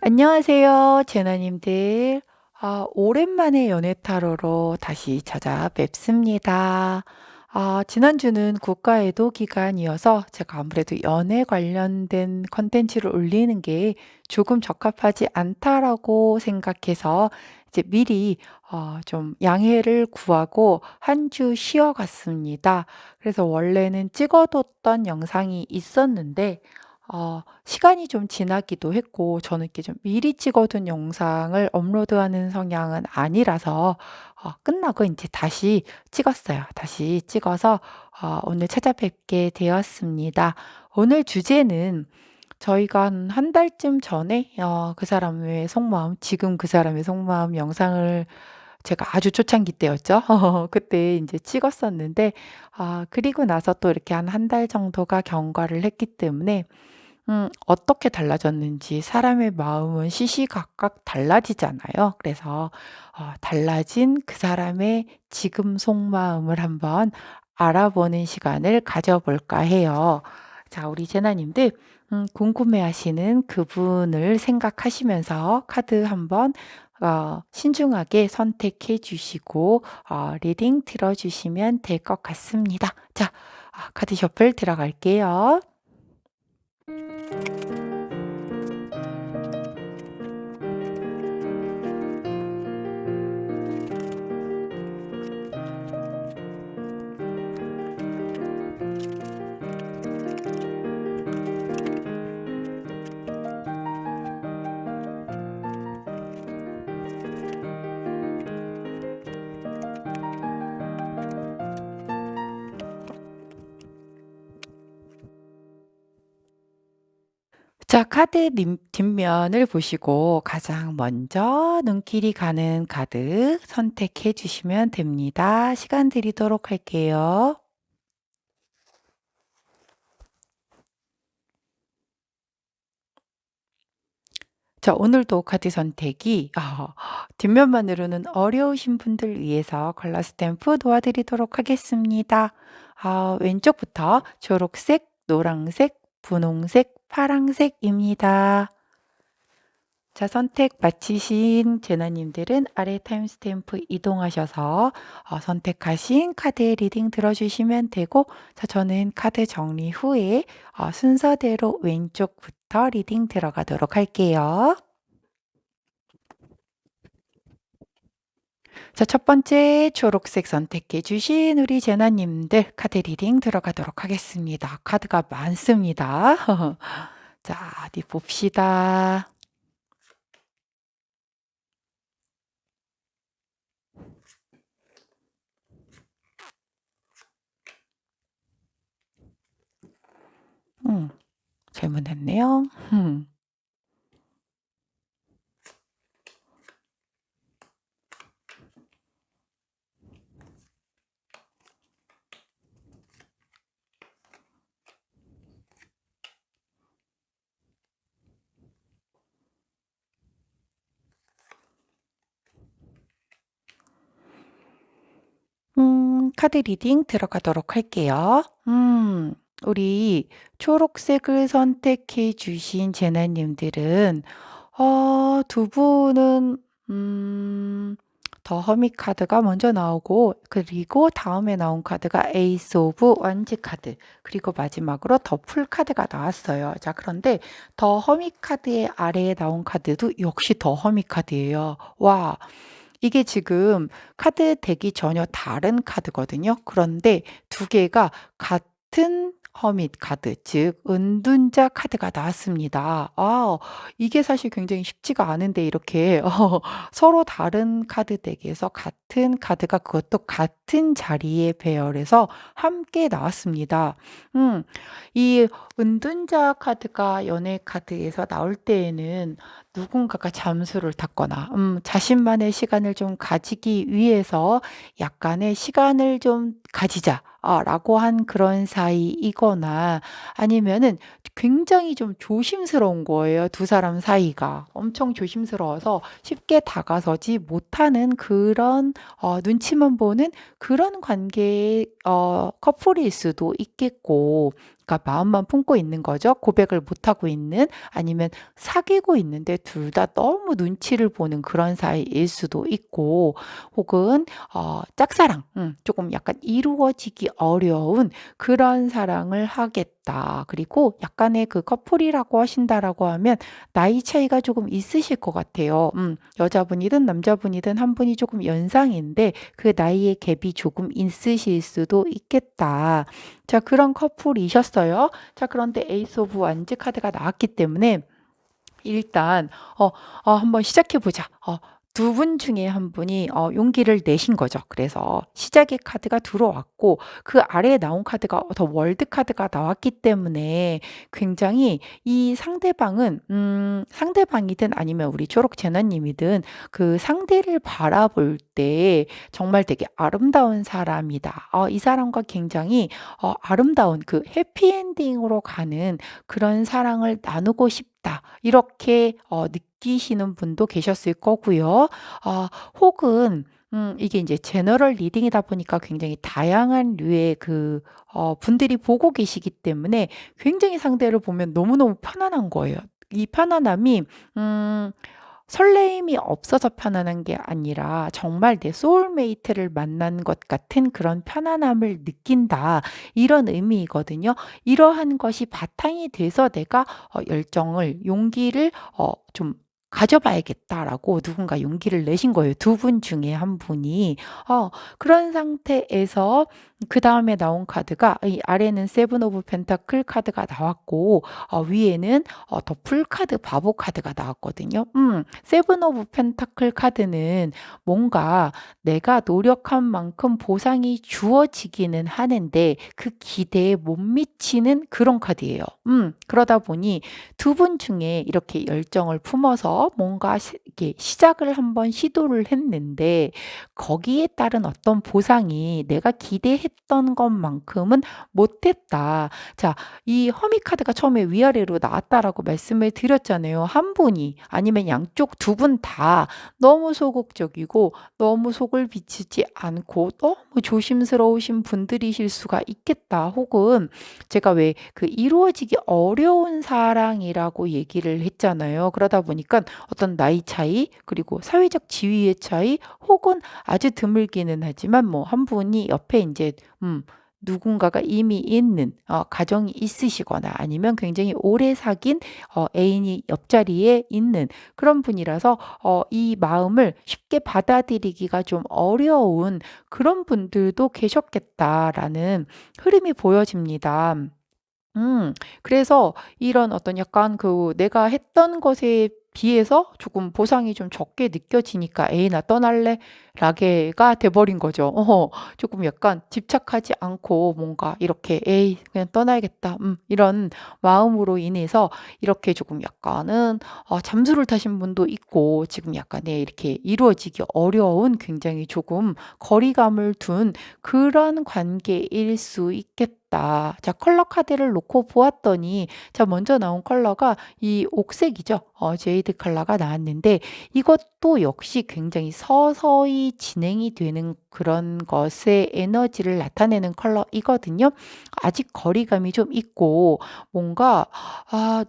안녕하세요, 제나님들. 오랜만에 연애 타로로 다시 찾아뵙습니다. 지난주는 국가애도 기간이어서 제가 아무래도 연애 관련된 컨텐츠를 올리는 게 조금 적합하지 않다라고 생각해서 이제 미리 좀 양해를 구하고 한 주 쉬어갔습니다. 그래서 원래는 찍어뒀던 영상이 있었는데 시간이 좀 지나기도 했고 저는 이렇게 좀 미리 찍어둔 영상을 업로드하는 성향은 아니라서 끝나고 이제 다시 찍었어요. 다시 찍어서 오늘 찾아뵙게 되었습니다. 오늘 주제는 저희가 한 달쯤 전에 그 사람의 속마음, 지금 그 사람의 속마음 영상을 제가 아주 초창기 때였죠. 그때 이제 찍었었는데 그리고 나서 또 이렇게 한 달 정도가 경과를 했기 때문에 어떻게 달라졌는지 사람의 마음은 시시각각 달라지잖아요. 그래서 달라진 그 사람의 지금 속마음을 한번 알아보는 시간을 가져볼까 해요. 자, 우리 제나님들 궁금해하시는 그분을 생각하시면서 카드 한번 신중하게 선택해 주시고 리딩 들어주시면 될 것 같습니다. 자, 카드 셔플 들어갈게요. 자, 카드 뒷면을 보시고 가장 먼저 눈길이 가는 카드 선택해 주시면 됩니다. 시간 드리도록 할게요. 자, 오늘도 카드 선택이 뒷면만으로는 어려우신 분들 위해서 컬러 스탬프 도와드리도록 하겠습니다. 왼쪽부터 초록색, 노란색, 분홍색, 파랑색입니다. 자, 선택 마치신 제나님들은 아래 타임스탬프 이동하셔서 선택하신 카드의 리딩 들어주시면 되고, 자, 저는 카드 정리 후에 순서대로 왼쪽부터 리딩 들어가도록 할게요. 자, 첫 번째 초록색 선택해 주신 우리 제나님들 카드 리딩 들어가도록 하겠습니다. 카드가 많습니다. 자, 어디 봅시다. 음, 잘못했네요. 카드 리딩 들어가도록 할게요. 우리 초록색을 선택해 주신 제나님들은 두 분은 더 허미 카드가 먼저 나오고, 그리고 다음에 나온 카드가 에이스 오브 원지 카드, 그리고 마지막으로 더 풀 카드가 나왔어요. 자, 그런데 더 허미 카드의 아래에 나온 카드도 역시 더 허미 카드예요. 와, 이게 지금 카드 덱이 전혀 다른 카드거든요. 그런데 두 개가 같은 허밋 카드, 즉 은둔자 카드가 나왔습니다. 이게 사실 굉장히 쉽지가 않은데 이렇게 서로 다른 카드 덱에서 같은 카드가 그것도 같은 자리에 배열해서 함께 나왔습니다. 음, 이 은둔자 카드가 연애 카드에서 나올 때에는 누군가가 잠수를 탔거나 자신만의 시간을 좀 가지기 위해서 약간의 시간을 좀 가지자. 라고 한 그런 사이이거나 아니면은 굉장히 좀 조심스러운 거예요. 두 사람 사이가. 엄청 조심스러워서 쉽게 다가서지 못하는 그런 눈치만 보는 그런 관계의 커플일 수도 있겠고, 그러니까 마음만 품고 있는 거죠. 고백을 못 하고 있는 아니면 사귀고 있는데 둘 다 너무 눈치를 보는 그런 사이일 수도 있고 혹은 짝사랑 조금 약간 이루어지기 어려운 그런 사랑을 하겠다. 그리고 약간의 그 커플이라고 하신다라고 하면 나이 차이가 조금 있으실 것 같아요. 여자분이든 남자분이든 한 분이 조금 연상인데 그 나이의 갭이 조금 있으실 수도 있겠다. 자, 그런 커플이셨어요. 자, 그런데 에이스 오브 완즈 카드가 나왔기 때문에 일단 한번 시작해 보자. 두 분 중에 한 분이 용기를 내신 거죠. 그래서 시작의 카드가 들어왔고 그 아래에 나온 카드가 더 월드 카드가 나왔기 때문에 굉장히 이 상대방은 상대방이든 아니면 우리 초록 제나님이든 그 상대를 바라볼 때 정말 되게 아름다운 사람이다. 이 사람과 굉장히 아름다운 그 해피엔딩으로 가는 그런 사랑을 나누고 싶다. 이렇게 느끼시는 분도 계셨을 거고요. 혹은 이게 이제 제너럴 리딩이다 보니까 굉장히 다양한 류의 그 분들이 보고 계시기 때문에 굉장히 상대를 보면 너무너무 편안한 거예요. 이 편안함이 음 설레임이 없어서 편안한 게 아니라 정말 내 소울메이트를 만난 것 같은 그런 편안함을 느낀다. 이런 의미이거든요. 이러한 것이 바탕이 돼서 내가 열정을, 용기를 좀 가져봐야겠다라고 누군가 용기를 내신 거예요. 두 분 중에 한 분이. 그런 상태에서 그 다음에 나온 카드가 이 아래는 세븐 오브 펜타클 카드가 나왔고 위에는 더 풀 카드 바보 카드가 나왔거든요. 세븐 오브 펜타클 카드는 뭔가 내가 노력한 만큼 보상이 주어지기는 하는데 그 기대에 못 미치는 그런 카드예요. 그러다 보니 두 분 중에 이렇게 열정을 품어서 뭔가 이렇게 시작을 한번 시도를 했는데 거기에 따른 어떤 보상이 내가 기대했던 것만큼은 못했다. 자, 이 허미 카드가 처음에 위아래로 나왔다라고 말씀을 드렸잖아요. 한 분이 아니면 양쪽 두 분 다 너무 소극적이고 너무 속을 비치지 않고 너무 조심스러우신 분들이실 수가 있겠다. 혹은 제가 왜 그 이루어지기 어려운 사랑이라고 얘기를 했잖아요. 그러다 보니까 어떤 나이 차이 그리고 사회적 지위의 차이 혹은 아주 드물기는 하지만 뭐 한 분이 옆에 이제 누군가가 이미 있는 가정이 있으시거나 아니면 굉장히 오래 사귄 애인이 옆자리에 있는 그런 분이라서 이 마음을 쉽게 받아들이기가 좀 어려운 그런 분들도 계셨겠다라는 흐름이 보여집니다. 그래서 이런 어떤 약간 그 내가 했던 것에 비해서 조금 보상이 좀 적게 느껴지니까 '에이 나 떠날래.' 라게가 돼 버린 거죠. 조금 약간 집착하지 않고 뭔가 이렇게 '에이 그냥 떠나야겠다.' 이런 마음으로 인해서 이렇게 조금 약간은 잠수를 타신 분도 있고 지금 약간의 이렇게 이루어지기 어려운 굉장히 조금 거리감을 둔 그런 관계일 수 있겠다. 자, 컬러 카드를 놓고 보았더니 자, 먼저 나온 컬러가 이 옥색이죠. 제이드 컬러가 나왔는데 이것도 역시 굉장히 서서히 진행이 되는 그런 것의 에너지를 나타내는 컬러이거든요. 아직 거리감이 좀 있고 뭔가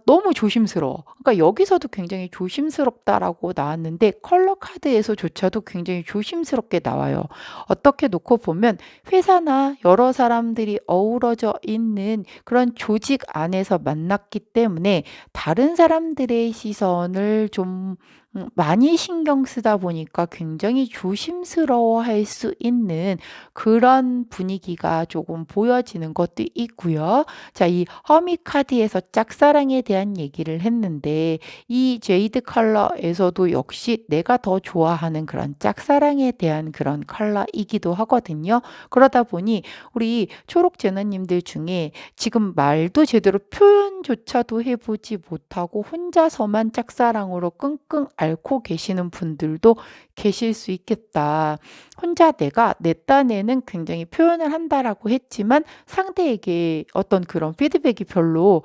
너무 조심스러워. 그러니까 여기서도 굉장히 조심스럽다라고 나왔는데 컬러 카드에서조차도 굉장히 조심스럽게 나와요. 어떻게 놓고 보면 회사나 여러 사람들이 어우러져 있는 그런 조직 안에서 만났기 때문에 다른 사람들의 시선을 좀 많이 신경 쓰다 보니까 굉장히 조심스러워할 수 있는 그런 분위기가 조금 보여지는 것도 있고요. 자, 이 허미 카드에서 짝사랑에 대한 얘기를 했는데 이 제이드 컬러에서도 역시 내가 더 좋아하는 그런 짝사랑에 대한 그런 컬러이기도 하거든요. 그러다 보니 우리 초록 제너님들 중에 지금 말도 제대로 표현조차도 해보지 못하고 혼자서만 짝사랑으로 끙끙 앓고 계시는 분들도 계실 수 있겠다. 혼자 내가 내 딴에는 굉장히 표현을 한다라고 했지만 상대에게 어떤 그런 피드백이 별로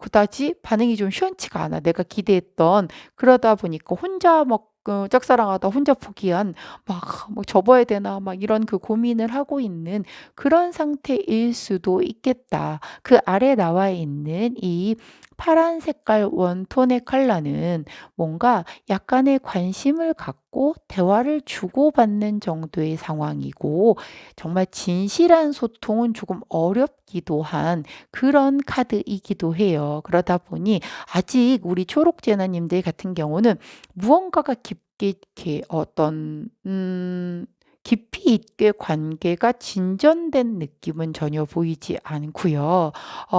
그다지 반응이 좀 시원치가 않아. 내가 기대했던 그러다 보니까 혼자 막 그 짝사랑하다 혼자 포기한 막 뭐 '접어야 되나.' 막 이런 그 고민을 하고 있는 그런 상태일 수도 있겠다. 그 아래 나와 있는 이 파란 색깔 원톤의 컬러는 뭔가 약간의 관심을 갖고 대화를 주고받는 정도의 상황이고 정말 진실한 소통은 조금 어렵기도 한 그런 카드이기도 해요. 그러다 보니 아직 우리 초록재나님들 같은 경우는 무언가가 깊게 이렇게 어떤 깊이 있게 관계가 진전된 느낌은 전혀 보이지 않고요.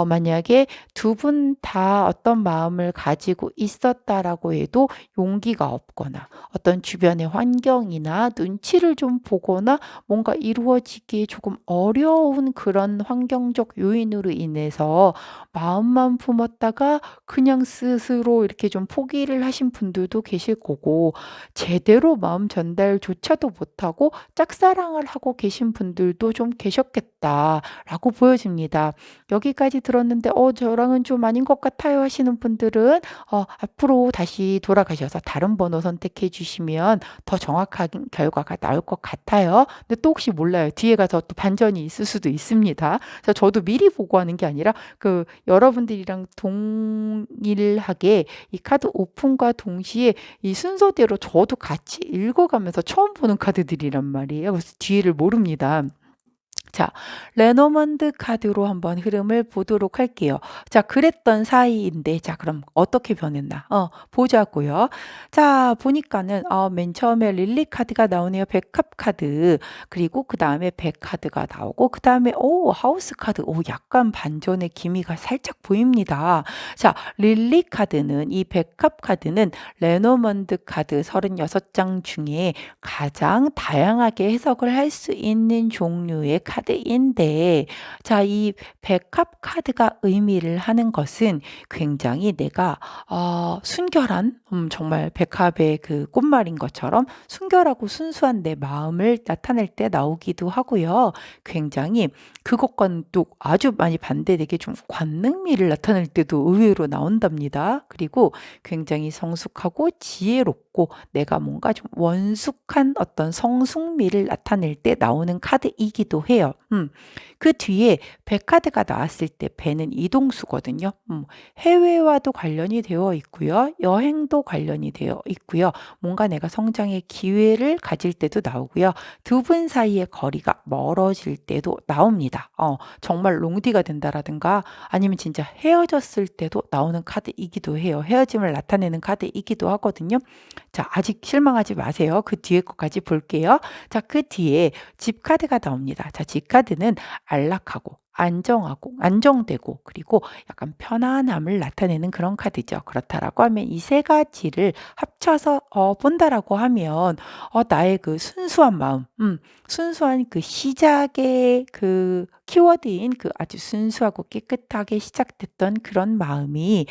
만약에 두 분 다 어떤 마음을 가지고 있었다라고 해도 용기가 없거나 어떤 주변의 환경이나 눈치를 좀 보거나 뭔가 이루어지기 조금 어려운 그런 환경적 요인으로 인해서 마음만 품었다가 그냥 스스로 이렇게 좀 포기를 하신 분들도 계실 거고 제대로 마음 전달조차도 못하고 짝사랑을 하고 계신 분들도 좀 계셨겠다라고 보여집니다. 여기까지 들었는데 저랑은 좀 아닌 것 같아요 하시는 분들은 앞으로 다시 돌아가셔서 다른 번호 선택해 주시면 더 정확한 결과가 나올 것 같아요. 근데 또 혹시 몰라요. 뒤에 가서 또 반전이 있을 수도 있습니다. 그래서 저도 미리 보고하는 게 아니라 그 여러분들이랑 동일하게 이 카드 오픈과 동시에 이 순서대로 저도 같이 읽어가면서 처음 보는 카드들이란 말이에요. 그래서 뒤를 모릅니다. 자, 레노먼드 카드로 한번 흐름을 보도록 할게요. 자, 그랬던 사이인데, 자, 그럼 어떻게 변했나? 보자고요. 자, 보니까는, 맨 처음에 릴리 카드가 나오네요. 백합 카드. 그리고 그 다음에 백 카드가 나오고, 그 다음에, 하우스 카드. 약간 반전의 기미가 살짝 보입니다. 자, 릴리 카드는, 이 백합 카드는 레노먼드 카드 36장 중에 가장 다양하게 해석을 할 수 있는 종류의 카드인데 자, 이 백합 카드가 의미를 하는 것은 굉장히 내가 순결한 정말 백합의 그 꽃말인 것처럼 순결하고 순수한 내 마음을 나타낼 때 나오기도 하고요. 굉장히 그것과는 또 아주 많이 반대되게 좀 관능미를 나타낼 때도 의외로 나온답니다. 그리고 굉장히 성숙하고 지혜롭고 내가 뭔가 좀 원숙한 어떤 성숙미를 나타낼 때 나오는 카드이기도 해요. 그 뒤에 배 카드가 나왔을 때 배는 이동수거든요. 해외와도 관련이 되어 있고요. 여행도 관련이 되어 있고요. 뭔가 내가 성장의 기회를 가질 때도 나오고요. 두 분 사이의 거리가 멀어질 때도 나옵니다. 정말 롱디가 된다라든가 아니면 진짜 헤어졌을 때도 나오는 카드이기도 해요. 헤어짐을 나타내는 카드이기도 하거든요. 자, 아직 실망하지 마세요. 그 뒤에 것까지 볼게요. 자, 그 뒤에 집 카드가 나옵니다. 자, 집 카드는 안락하고 안정하고 안정되고 그리고 약간 편안함을 나타내는 그런 카드죠. 그렇다라고 하면 이 세 가지를 합쳐서 본다라고 하면 나의 그 순수한 마음, 순수한 그 시작의 그 키워드인 그 아주 순수하고 깨끗하게 시작됐던 그런 마음이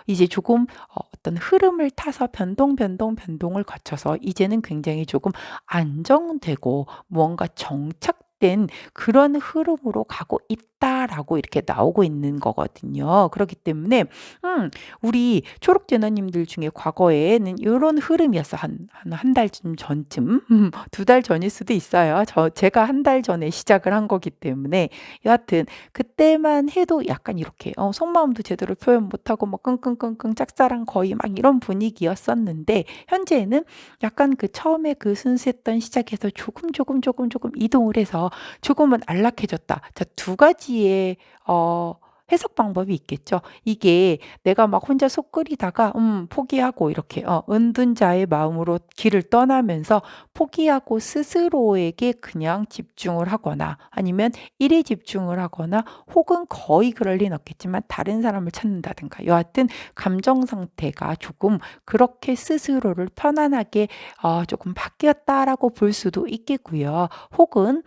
이제 조금 어떤 흐름을 타서 변동을 거쳐서 이제는 굉장히 조금 안정되고 무언가 정착된 그런 흐름으로 가고 있다라고 이렇게 나오고 있는 거거든요. 그렇기 때문에 우리 초록재너님들 중에 과거에는 이런 흐름이었어. 한 달쯤 전쯤, 2달 전일 수도 있어요. 제가 한 달 전에 시작을 한 거기 때문에 여하튼 그때만 해도 약간 이렇게 속마음도 제대로 표현 못하고 막 끙끙끙끙 짝사랑 거의 막 이런 분위기였었는데 현재는 약간 그 처음에 그 순수했던 시작에서 조금 이동을 해서 조금은 안락해졌다. 자, 두 가지의 해석 방법이 있겠죠. 이게 내가 막 혼자 속 끓이다가 포기하고 이렇게 은둔자의 마음으로 길을 떠나면서 포기하고 스스로에게 그냥 집중을 하거나 아니면 일에 집중을 하거나 혹은 거의 그럴 리는 없겠지만 다른 사람을 찾는다든가 여하튼 감정 상태가 조금 그렇게 스스로를 편안하게 조금 바뀌었다라고 볼 수도 있겠고요. 혹은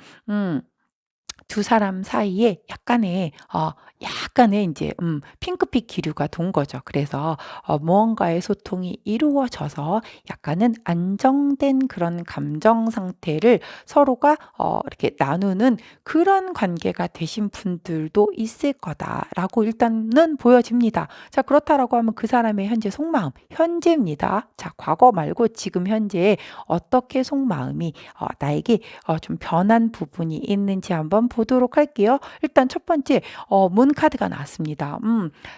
두 사람 사이에 약간의 인제 핑크빛 기류가 돈 거죠. 그래서 무언가의 소통이 이루어져서 약간은 안정된 그런 감정 상태를 서로가 이렇게 나누는 그런 관계가 되신 분들도 있을 거다라고 일단은 보여집니다. 자, 그렇다라고 하면 그 사람의 현재 속마음, 현재입니다. 자, 과거 말고 지금 현재에 어떻게 속마음이 나에게 좀 변한 부분이 있는지 한번 보도록 할게요. 일단 첫 번째 문 카드가 나왔습니다.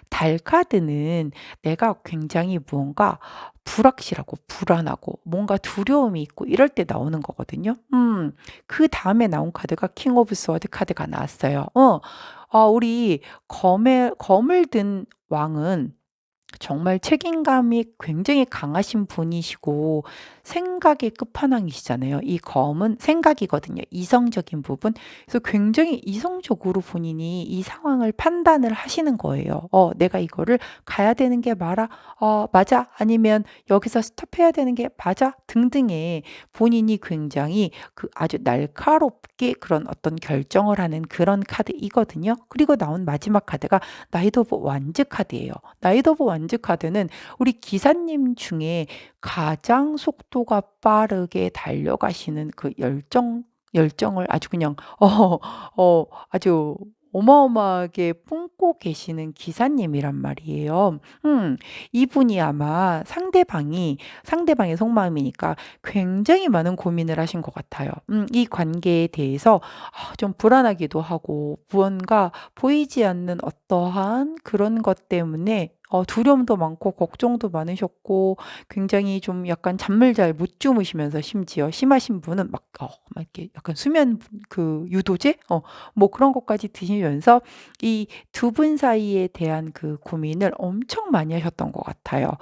달 카드는 내가 굉장히 무언가 불확실하고 불안하고 뭔가 두려움이 있고 이럴 때 나오는 거거든요. 그다음에 나온 카드가 킹 오브 스워드 카드가 나왔어요. 우리 검을 든 왕은 정말 책임감이 굉장히 강하신 분이시고 생각의 끝판왕이시잖아요. 이 검은 생각이거든요. 이성적인 부분. 그래서 굉장히 이성적으로 본인이 이 상황을 판단을 하시는 거예요. 내가 이거를 가야 되는 게 맞아? 아니면 여기서 스톱해야 되는 게 맞아? 등등의 본인이 굉장히 그 아주 날카롭게 그런 어떤 결정을 하는 그런 카드이거든요. 그리고 나온 마지막 카드가 나이트 오브 완즈 카드예요. 나이트 오브 완즈 카드는 우리 기사님 중에 가장 속도가 빠르게 달려가시는 그 열정을 아주 그냥 아주 어마어마하게 뿜고 계시는 기사님이란 말이에요. 이분이 아마 상대방의 속마음이니까 굉장히 많은 고민을 하신 것 같아요. 이 관계에 대해서 좀 불안하기도 하고 무언가 보이지 않는 어떠한 그런 것 때문에 두려움도 많고 걱정도 많으셨고 굉장히 좀 약간 잠을 잘 못 주무시면서 심지어 심하신 분은 막 이렇게 약간 수면 그 유도제? 뭐 그런 것까지 드시면서 이 두 분 사이에 대한 그 고민을 엄청 많이 하셨던 것 같아요.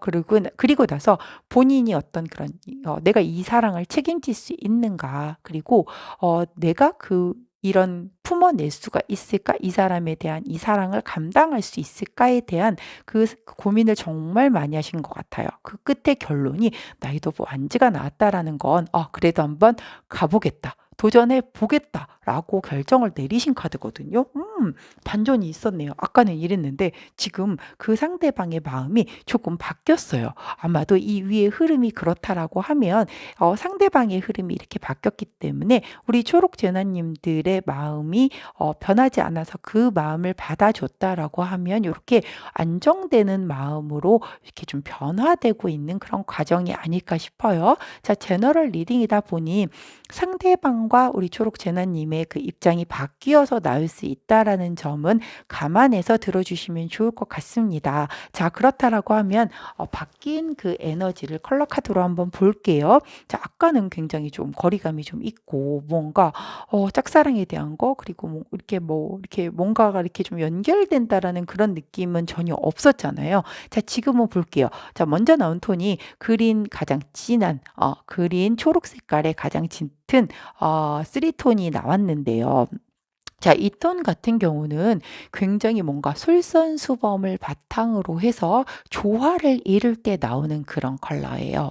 그리고 나서 본인이 어떤 그런 '내가 이 사랑을 책임질 수 있는가?' 그리고 '내가 이런 품어낼 수가 있을까? 이 사람에 대한 이 사랑을 감당할 수 있을까?'에 대한 그 고민을 정말 많이 하신 것 같아요. 그 끝에 결론이 나이트 오브 완즈가 나왔다라는 건 '그래도 한번 가 보겠다. 도전해 보겠다.'라고 결정을 내리신 카드거든요. 반전이 있었네요. 아까는 이랬는데 지금 그 상대방의 마음이 조금 바뀌었어요. 아마도 이 위의 흐름이 그렇다라고 하면 상대방의 흐름이 이렇게 바뀌었기 때문에 우리 초록 제나님들의 마음이 변하지 않아서 그 마음을 받아줬다라고 하면 요렇게 안정되는 마음으로 이렇게 좀 변화되고 있는 그런 과정이 아닐까 싶어요. 자, 제너럴 리딩이다 보니 상대방과 우리 초록 제나님의 그 입장이 바뀌어서 나올 수 있다라는 점은 감안해서 들어주시면 좋을 것 같습니다. 자, 그렇다라고 하면 바뀐 그 에너지를 컬러 카드로 한번 볼게요. 자, 아까는 굉장히 좀 거리감이 좀 있고 뭔가 짝사랑에 대한 거 그리고 이렇게 뭔가가 이렇게 좀 연결된다라는 그런 느낌은 전혀 없었잖아요. 자, 지금은 볼게요. 자, 먼저 나온 톤이 가장 진한 그린 초록 색깔의 가장 짙은 3톤이 나왔는데요. 자, 이 톤 같은 경우는 굉장히 뭔가 솔선수범을 바탕으로 해서 조화를 이룰 때 나오는 그런 컬러예요.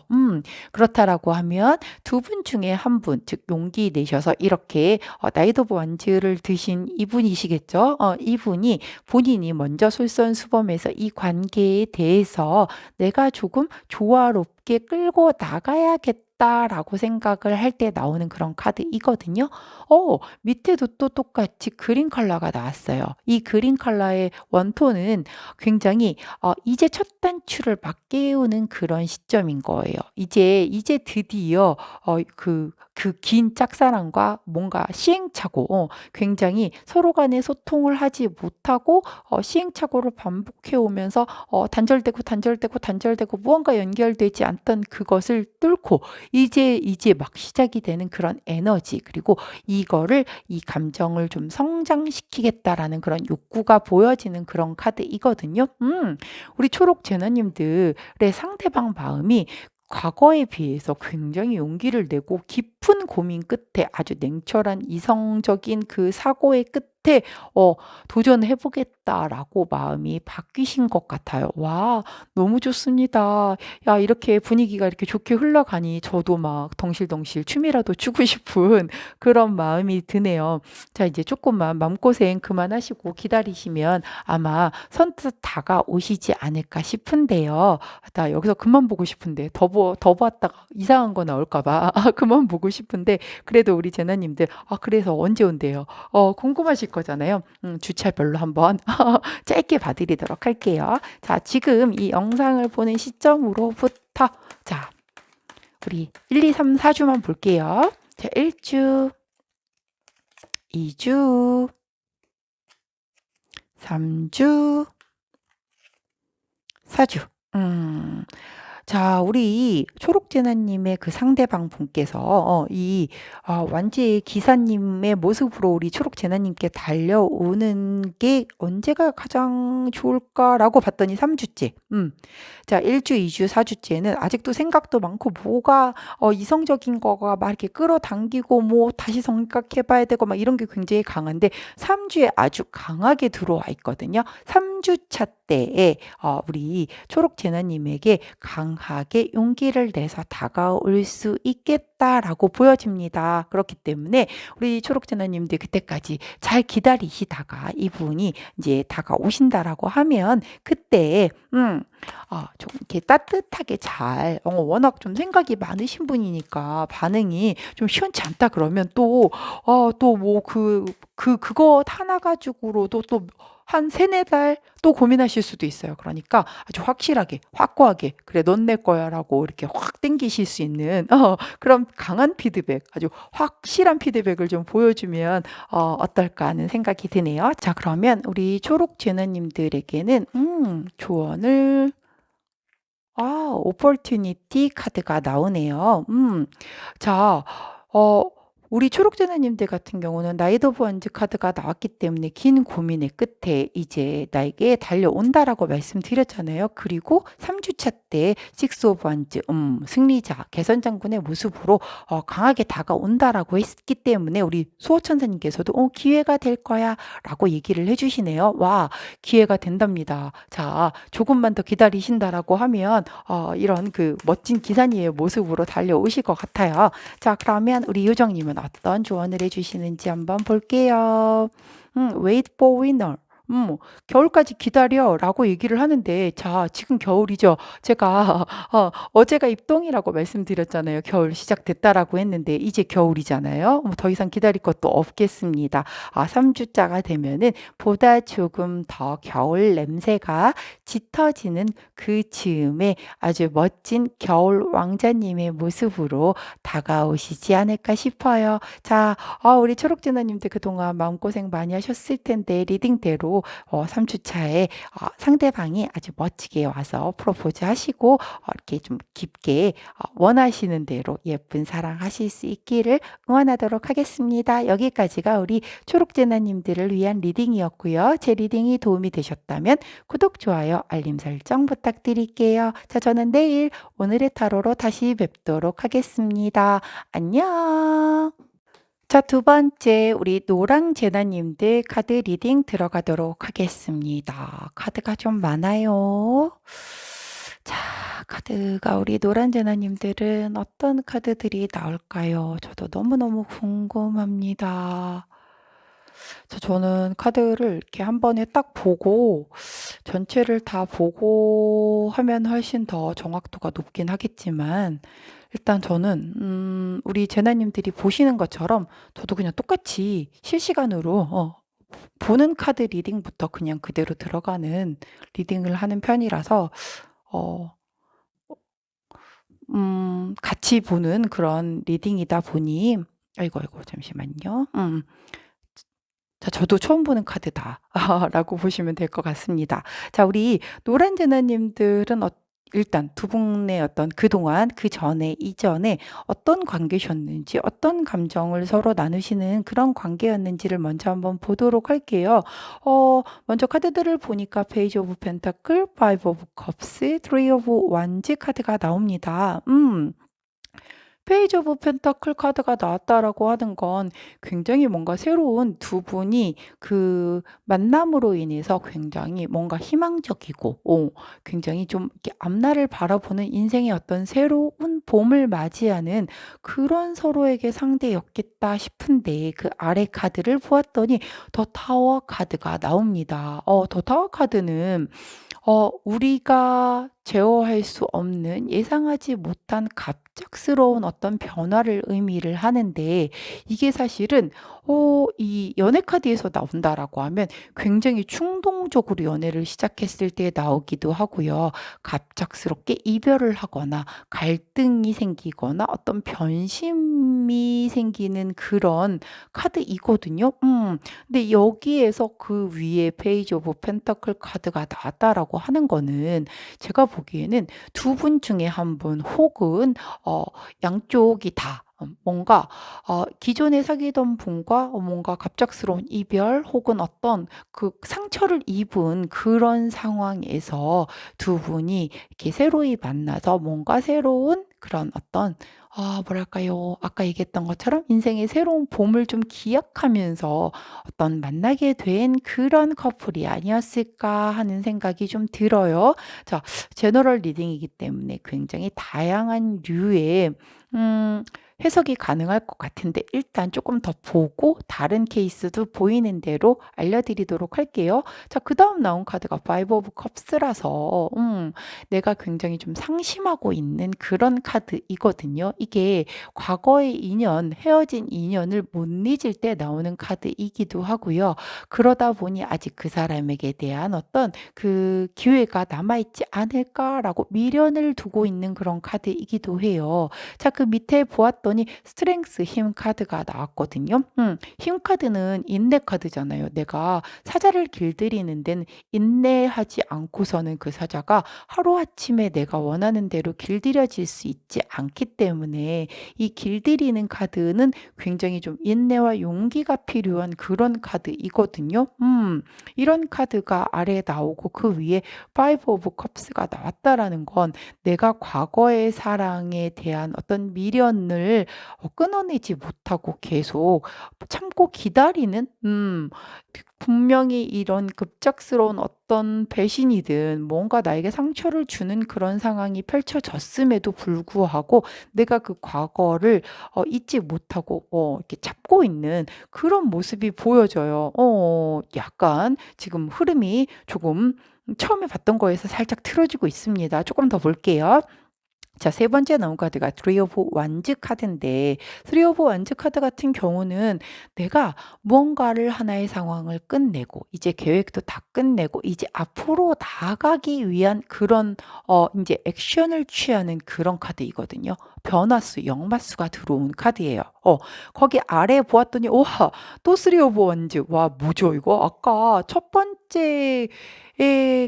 그렇다라고 하면 두 분 중에 한 분, 즉 용기 내셔서 이렇게 나이트 오브 완즈를 드신 이분이시겠죠? 이분이 본인이 먼저 솔선수범해서 이 관계에 대해서 내가 조금 조화롭게 끌고 나가야겠다라고 생각을 할 때 나오는 그런 카드이거든요. 밑에도 또 똑같이 그린 컬러가 나왔어요. 이 그린 컬러의 원톤은 굉장히 이제 첫 단추를 막 깨우는 그런 시점인 거예요. 이제 드디어 긴 짝사랑과 뭔가 시행착오, 굉장히 서로 간에 소통을 하지 못하고 시행착오를 반복해 오면서 단절되고 무언가 연결되지 않던 그것을 뚫고 이제 막 시작이 되는 그런 에너지 그리고 이 감정을 좀 성장시키겠다라는 그런 욕구가 보여지는 그런 카드이거든요. 우리 초록 제너님들의 상대방 마음이 과거에 비해서 굉장히 용기를 내고 깊은 고민 끝에 아주 냉철한 이성적인 그 사고의 끝에 '도전해 보겠다.' 하겠다라고 마음이 바뀌신 것 같아요. 와, 너무 좋습니다. 야, 이렇게 분위기가 이렇게 좋게 흘러가니 저도 막 덩실덩실 춤이라도 추고 싶은 그런 마음이 드네요. 자, 이제 조금만 마음고생 그만하시고 기다리시면 아마 선뜻 다가오시지 않을까 싶은데요. 나 여기서 그만 보고 싶은데 더 봤다가 이상한 거 나올까 봐 그만 보고 싶은데 그래도 우리 제나님들 그래서 언제 온대요? 궁금하실 거잖아요. 주차별로 한번 짧게 봐드리도록 할게요. 자, 지금 이 영상을 보는 시점으로부터 자, 우리 1, 2, 3, 4주만 볼게요. 자, 1주, 2주, 3주, 4주. 자, 우리 초록재나님의 그 상대방 분께서 완지의 기사님의 모습으로 우리 초록재나님께 달려오는 게 언제가 가장 좋을까라고 봤더니 3주째. 자, 1주, 2주, 4주째는 아직도 생각도 많고 뭐가 이성적인 거가 막 이렇게 끌어당기고 뭐 다시 생각해봐야 되고 막 이런 게 굉장히 강한데 3주에 아주 강하게 들어와 있거든요. 3주차 때에 우리 초록재나님에게 강하게 용기를 내서 다가올 수 있겠다라고 보여집니다. 그렇기 때문에 우리 초록재나님들 그때까지 잘 기다리시다가 이분이 이제 다가오신다라고 하면 그때 좀 이렇게 따뜻하게 잘 워낙 좀 생각이 많으신 분이니까 반응이 좀 시원치 않다 그러면 또 뭐 그거 하나 가지고로도 또 한 세네 달 또 고민하실 수도 있어요. 그러니까 아주 확실하게 확고하게 그래 넌 내 거야라고 이렇게 확 땡기실 수 있는 그런 강한 피드백 아주 확실한 피드백을 좀 보여주면 어떨까 하는 생각이 드네요. 자, 그러면 우리 초록 제너님들에게는 조언을 오퍼튜니티 카드가 나오네요. 자, 어, 우리 초록재나님들 같은 경우는 나이트 오브 원즈 카드가 나왔기 때문에 긴 고민의 끝에 이제 나에게 달려온다라고 말씀드렸잖아요. 그리고 3주차 때 식스 오브 원즈 승리자 개선장군의 모습으로 강하게 다가온다라고 했기 때문에 우리 수호천사님께서도 기회가 될 거야 라고 얘기를 해주시네요. 와, 기회가 된답니다. 자, 조금만 더 기다리신다라고 하면 이런 그 멋진 기사님의 모습으로 달려오실 것 같아요. 자, 그러면 우리 요정님은 어떤 조언을 해주시는지 한번 볼게요. Wait for winner. 겨울까지 기다려라고 얘기를 하는데, 자, 지금 겨울이죠. 제가 어제가 입동이라고 말씀드렸잖아요. 겨울 시작됐다라고 했는데 이제 겨울이잖아요. 더 이상 기다릴 것도 없겠습니다. 3주자가 되면은 보다 조금 더 겨울 냄새가 짙어지는 그 즈음에 아주 멋진 겨울 왕자님의 모습으로 다가오시지 않을까 싶어요. 자, 우리 초록진아님들 그동안 마음고생 많이 하셨을 텐데 리딩대로 3주차에 상대방이 아주 멋지게 와서 프로포즈 하시고 이렇게 좀 깊게 원하시는 대로 예쁜 사랑 하실 수 있기를 응원하도록 하겠습니다. 여기까지가 우리 초록재나님들을 위한 리딩이었고요. 제 리딩이 도움이 되셨다면 구독, 좋아요, 알림 설정 부탁드릴게요. 자, 저는 내일 오늘의 타로로 다시 뵙도록 하겠습니다. 안녕. 자, 두 번째 우리 노랑제나님들 카드 리딩 들어가도록 하겠습니다. 카드가 좀 많아요. 자, 카드가 우리 노란제나님들은 어떤 카드들이 나올까요? 저도 너무너무 궁금합니다. 자, 저는 카드를 이렇게 한 번에 딱 보고 전체를 다 보고 하면 훨씬 더 정확도가 높긴 하겠지만 일단 저는 우리 제나님들이 보시는 것처럼 저도 그냥 똑같이 실시간으로 보는 카드 리딩부터 그냥 그대로 들어가는 리딩을 하는 편이라서 어 같이 보는 그런 리딩이다 보니 아이고, 아이고 잠시만요. 자, 저도 처음 보는 카드다 라고 보시면 될 것 같습니다. 자, 우리 노란 제나님들은 일단 두 분의 어떤 그동안 그전에 이전에 어떤 관계셨는지 어떤 감정을 서로 나누시는 그런 관계였는지를 먼저 한번 보도록 할게요. 먼저 카드들을 보니까 페이지 오브 펜타클, 파이브 오브 컵스, 트리 오브 완즈 카드가 나옵니다. 페이지 오브 펜터클 카드가 나왔다라고 하는 건 굉장히 뭔가 새로운 두 분이 그 만남으로 인해서 굉장히 뭔가 희망적이고 굉장히 좀 이렇게 앞날을 바라보는 인생의 어떤 새로운 봄을 맞이하는 그런 서로에게 상대였겠다 싶은데 그 아래 카드를 보았더니 더 타워 카드가 나옵니다. 더 타워 카드는 우리가 제어할 수 없는 예상하지 못한 갑작스러운 어떤 변화를 의미를 하는데 이게 사실은 이 연애 카드에서 나온다라고 하면 굉장히 충동적으로 연애를 시작했을 때 나오기도 하고요. 갑작스럽게 이별을 하거나 갈등이 생기거나 어떤 변심이 생기는 그런 카드이거든요. 근데 여기에서 그 위에 페이지 오브 펜터클 카드가 나왔다라고 하는 거는 제가 보기에는 두 분 중에 한 분 혹은 양쪽이 다 뭔가 기존에 사귀던 분과 뭔가 갑작스러운 이별 혹은 어떤 그 상처를 입은 그런 상황에서 두 분이 이렇게 새로이 만나서 뭔가 새로운 그런 어떤 뭐랄까요? 아까 얘기했던 것처럼 인생의 새로운 봄을 좀 기약하면서 어떤 만나게 된 그런 커플이 아니었을까 하는 생각이 좀 들어요. 자, 제너럴 리딩이기 때문에 굉장히 다양한 류의 해석이 가능할 것 같은데 일단 조금 더 보고 다른 케이스도 보이는 대로 알려드리도록 할게요. 자, 그다음 나온 카드가 파이브 오브 컵스라서 내가 굉장히 좀 상심하고 있는 그런 카드이거든요. 이게 과거의 인연, 헤어진 인연을 못 잊을 때 나오는 카드이기도 하고요. 그러다 보니 아직 그 사람에게 대한 어떤 그 기회가 남아있지 않을까라고 미련을 두고 있는 그런 카드이기도 해요. 자, 그 밑에 보았더니 스트렝스 힘 카드가 나왔거든요. 힘 카드는 인내 카드잖아요. 내가 사자를 길들이는 데는 인내하지 않고서는 그 사자가 하루아침에 내가 원하는 대로 길들여질 수 있지 않기 때문에 이 길들이는 카드는 굉장히 좀 인내와 용기가 필요한 그런 카드이거든요. 이런 카드가 아래에 나오고 그 위에 파이브 오브 컵스가 나왔다라는 건 내가 과거의 사랑에 대한 어떤 미련을 끊어내지 못하고 계속 참고 기다리는 분명히 이런 급작스러운 어떤 배신이든 뭔가 나에게 상처를 주는 그런 상황이 펼쳐졌음에도 불구하고 내가 그 과거를 잊지 못하고 이렇게 잡고 있는 그런 모습이 보여져요. 약간 지금 흐름이 조금 처음에 봤던 거에서 살짝 틀어지고 있습니다. 조금 더 볼게요. 자, 세 번째 나온 카드가 Three of Wands 카드인데 Three of Wands 카드 같은 경우는 내가 무언가를 하나의 상황을 끝내고 이제 계획도 다 끝내고 이제 앞으로 나아가기 위한 그런 이제 액션을 취하는 그런 카드이거든요. 변화수, 역마수가 들어온 카드예요. 거기 아래 보았더니 와, 또 Three of Wands. 와, 뭐죠 이거? 아까 첫 번째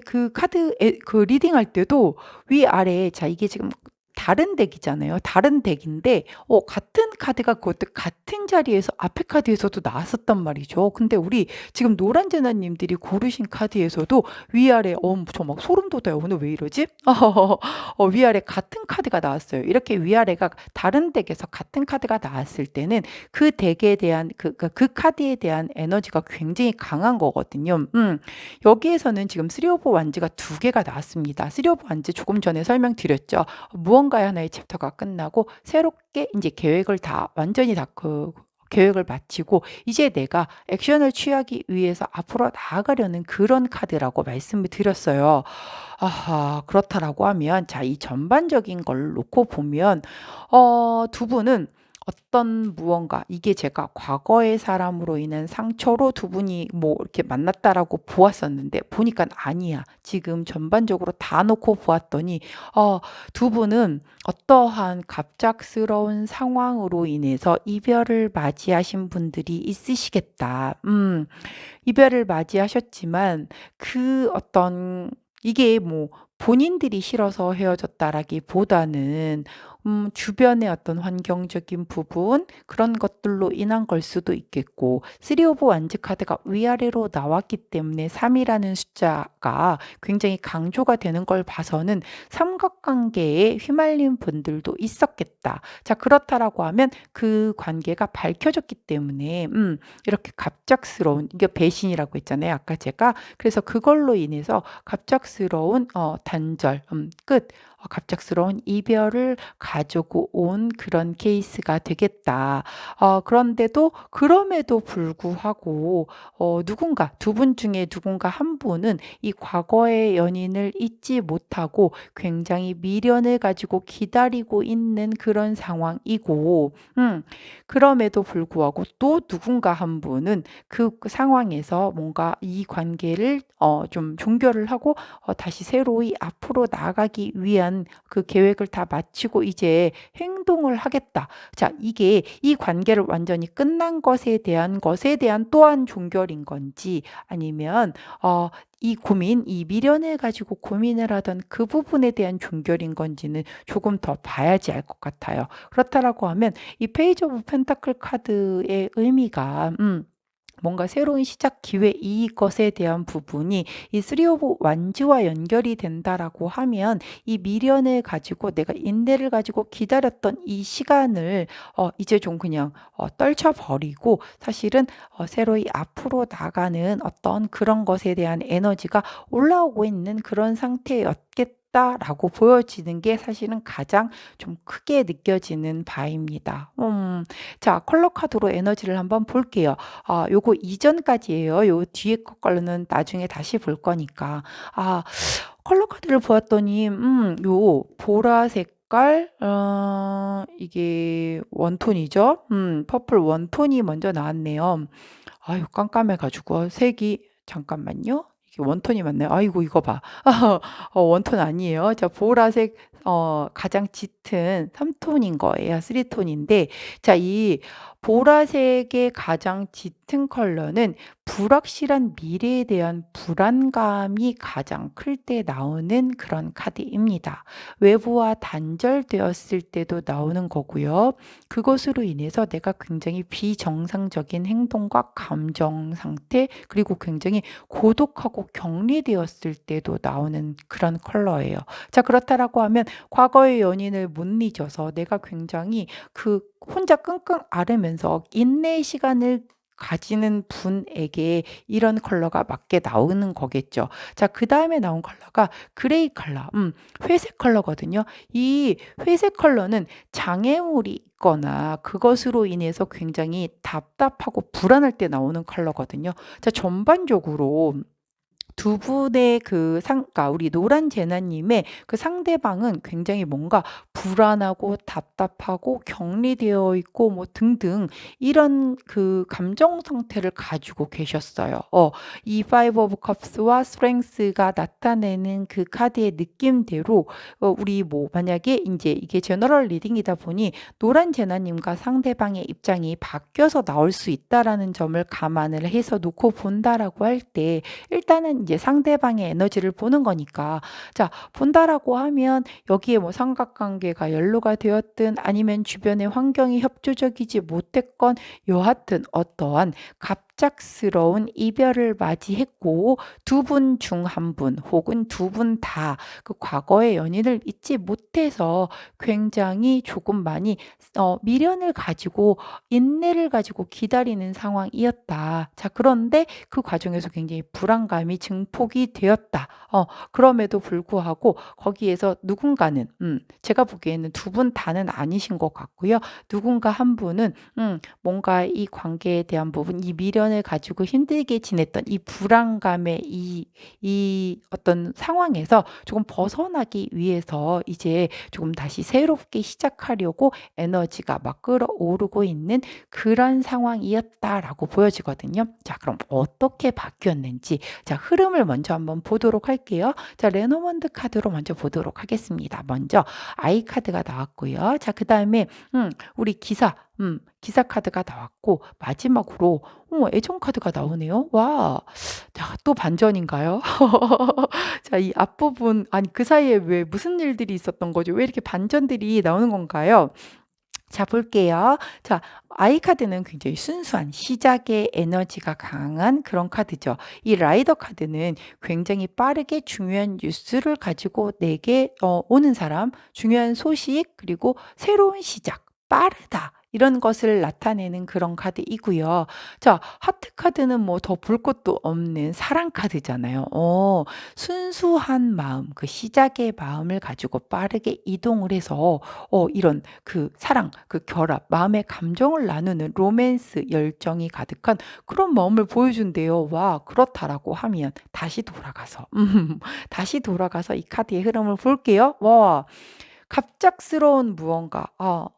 그 카드 그 리딩할 때도 위아래 자 이게 지금 다른 덱이잖아요. 다른 덱인데 같은 카드가 그것도 같은 자리에서 앞에 카드에서도 나왔었단 말이죠. 근데 우리 지금 노란 제나님들이 고르신 카드에서도 위아래 저 막 소름 돋아요. 오늘 왜 이러지? 위아래 같은 카드가 나왔어요. 이렇게 위아래가 다른 덱에서 같은 카드가 나왔을 때는 그 덱에 대한 그 카드에 대한 에너지가 굉장히 강한 거거든요. 여기에서는 지금 쓰리 오브 완즈가 두 개가 나왔습니다. 쓰리 오브 완즈 조금 전에 설명드렸죠. 무언가의 하나의 챕터가 끝나고 새롭게 이제 계획을 다 완전히 다 그 계획을 마치고 이제 내가 액션을 취하기 위해서 앞으로 나아가려는 그런 카드라고 말씀을 드렸어요. 아하, 그렇다라고 하면 자, 이 전반적인 걸 놓고 보면 두 분은 어떤 무언가 이게 제가 과거의 사람으로 인한 상처로 두 분이 뭐 이렇게 만났다라고 보았었는데 보니까 아니야. 지금 전반적으로 다 놓고 보았더니 두 분은 어떠한 갑작스러운 상황으로 인해서 이별을 맞이하신 분들이 있으시겠다. 이별을 맞이하셨지만 그 어떤 이게 뭐 본인들이 싫어서 헤어졌다라기보다는 주변의 어떤 환경적인 부분 그런 것들로 인한 걸 수도 있겠고 3 오브 원즈 카드가 위아래로 나왔기 때문에 3이라는 숫자가 굉장히 강조가 되는 걸 봐서는 삼각관계에 휘말린 분들도 있었겠다. 자, 그렇다라고 하면 그 관계가 밝혀졌기 때문에 이렇게 갑작스러운 이게 배신이라고 했잖아요. 아까 제가. 그래서 그걸로 인해서 갑작스러운 단절, 끝. 갑작스러운 이별을 가지고 온 그런 케이스가 되겠다. 그런데도 그럼에도 불구하고 누군가 두 분 중에 누군가 한 분은 이 과거의 연인을 잊지 못하고 굉장히 미련을 가지고 기다리고 있는 그런 상황이고 그럼에도 불구하고 또 누군가 한 분은 그 상황에서 뭔가 이 관계를 좀 종결을 하고 다시 새로이 앞으로 나아가기 위한 그 계획을 다 마치고 이제 행동을 하겠다. 자, 이게 이 관계를 완전히 끝난 것에 대한 또한 종결인 건지 아니면 이 고민, 이 미련을 가지고 고민을 하던 그 부분에 대한 종결인 건지는 조금 더 봐야지 알 것 같아요. 그렇다라고 하면 이 페이지 오브 펜타클 카드의 의미가 뭔가 새로운 시작 기회 이것에 대한 부분이 이 3 오브 완즈와 연결이 된다라고 하면 이 미련을 가지고 내가 인내를 가지고 기다렸던 이 시간을 이제 좀 그냥 떨쳐버리고 사실은 새로이 앞으로 나가는 어떤 그런 것에 대한 에너지가 올라오고 있는 그런 상태였겠다라고 보여지는 게 사실은 가장 좀 크게 느껴지는 바입니다. 자, 컬러 카드로 에너지를 한번 볼게요. 요거 이전까지예요. 요 뒤에 거 걸로는 나중에 다시 볼 거니까. 컬러 카드를 보았더니 요 보라 색깔 이게 원톤이죠. 퍼플 원톤이 먼저 나왔네요. 아유, 깜깜해 가지고 색이 잠깐만요. 이게 원톤이 맞나요? 아이고, 이거 봐. 원톤 아니에요. 자, 보라색 가장 짙은 3톤인 거예요. 3톤인데 자, 이 보라색의 가장 짙은 컬러는 불확실한 미래에 대한 불안감이 가장 클 때 나오는 그런 카드입니다. 외부와 단절되었을 때도 나오는 거고요. 그것으로 인해서 내가 굉장히 비정상적인 행동과 감정 상태 그리고 굉장히 고독하고 격리되었을 때도 나오는 그런 컬러예요. 자, 그렇다라고 하면 과거의 연인을 못 잊어서 내가 굉장히 그 혼자 끙끙 앓으면서 인내의 시간을 가지는 분에게 이런 컬러가 맞게 나오는 거겠죠. 자, 그다음에 나온 컬러가 그레이 컬러, 회색 컬러거든요. 이 회색 컬러는 장애물이 있거나 그것으로 인해서 굉장히 답답하고 불안할 때 나오는 컬러거든요. 자, 전반적으로 두 분의 그러니까 우리 노란 제나님의 그 상대방은 굉장히 뭔가 불안하고 답답하고 격리되어 있고 뭐 등등 이런 그 감정 상태를 가지고 계셨어요. 이 파이브 오브 컵스와 스트렝스가 나타내는 그 카드의 느낌대로 우리 뭐 만약에 이제 이게 제너럴 리딩이다 보니 노란 제나님과 상대방의 입장이 바뀌어서 나올 수 있다라는 점을 감안을 해서 놓고 본다라고 할 때 일단은 이제 상대방의 에너지를 보는 거니까 자, 본다라고 하면 여기에 뭐 삼각관계가 연루가 되었든 아니면 주변의 환경이 협조적이지 못했건 여하튼 어떠한 갑작스러운 이별을 맞이했고 두 분 중 한 분 혹은 두 분 다 그 과거의 연인을 잊지 못해서 굉장히 조금 많이 미련을 가지고 인내를 가지고 기다리는 상황이었다. 자, 그런데 그 과정에서 굉장히 불안감이 증폭이 되었다. 그럼에도 불구하고 거기에서 누군가는 제가 보기에는 두 분 다는 아니신 것 같고요. 누군가 한 분은 뭔가 이 관계에 대한 부분, 이 미련을 가지고 힘들게 지냈던 이 불안감의 이 어떤 상황에서 조금 벗어나기 위해서 이제 조금 다시 새롭게 시작하려고 에너지가 막 끌어오르고 있는 그런 상황이었다라고 보여지거든요. 자, 그럼 어떻게 바뀌었는지 자, 흐름을 먼저 한번 보도록 할게요. 자, 레노먼드 카드로 먼저 보도록 하겠습니다. 먼저 아이 카드가 나왔고요. 자, 그다음에 우리 기사 기사 카드가 나왔고 마지막으로 애정 카드가 나오네요. 와. 자, 또 반전인가요? 자, 이 앞부분 아니 그 사이에 왜 무슨 일들이 있었던 거죠? 왜 이렇게 반전들이 나오는 건가요? 자, 볼게요. 자, 아이 카드는 굉장히 순수한 시작의 에너지가 강한 그런 카드죠. 이 라이더 카드는 굉장히 빠르게 중요한 뉴스를 가지고 내게 오는 사람, 중요한 소식, 그리고 새로운 시작, 빠르다. 이런 것을 나타내는 그런 카드이고요. 자, 하트 카드는 뭐 더 볼 것도 없는 사랑 카드잖아요. 순수한 마음, 그 시작의 마음을 가지고 빠르게 이동을 해서 이런 그 사랑, 그 결합, 마음의 감정을 나누는 로맨스 열정이 가득한 그런 마음을 보여준대요. 와, 그렇다라고 하면 다시 돌아가서 다시 돌아가서 이 카드의 흐름을 볼게요. 와. 갑작스러운 무언가,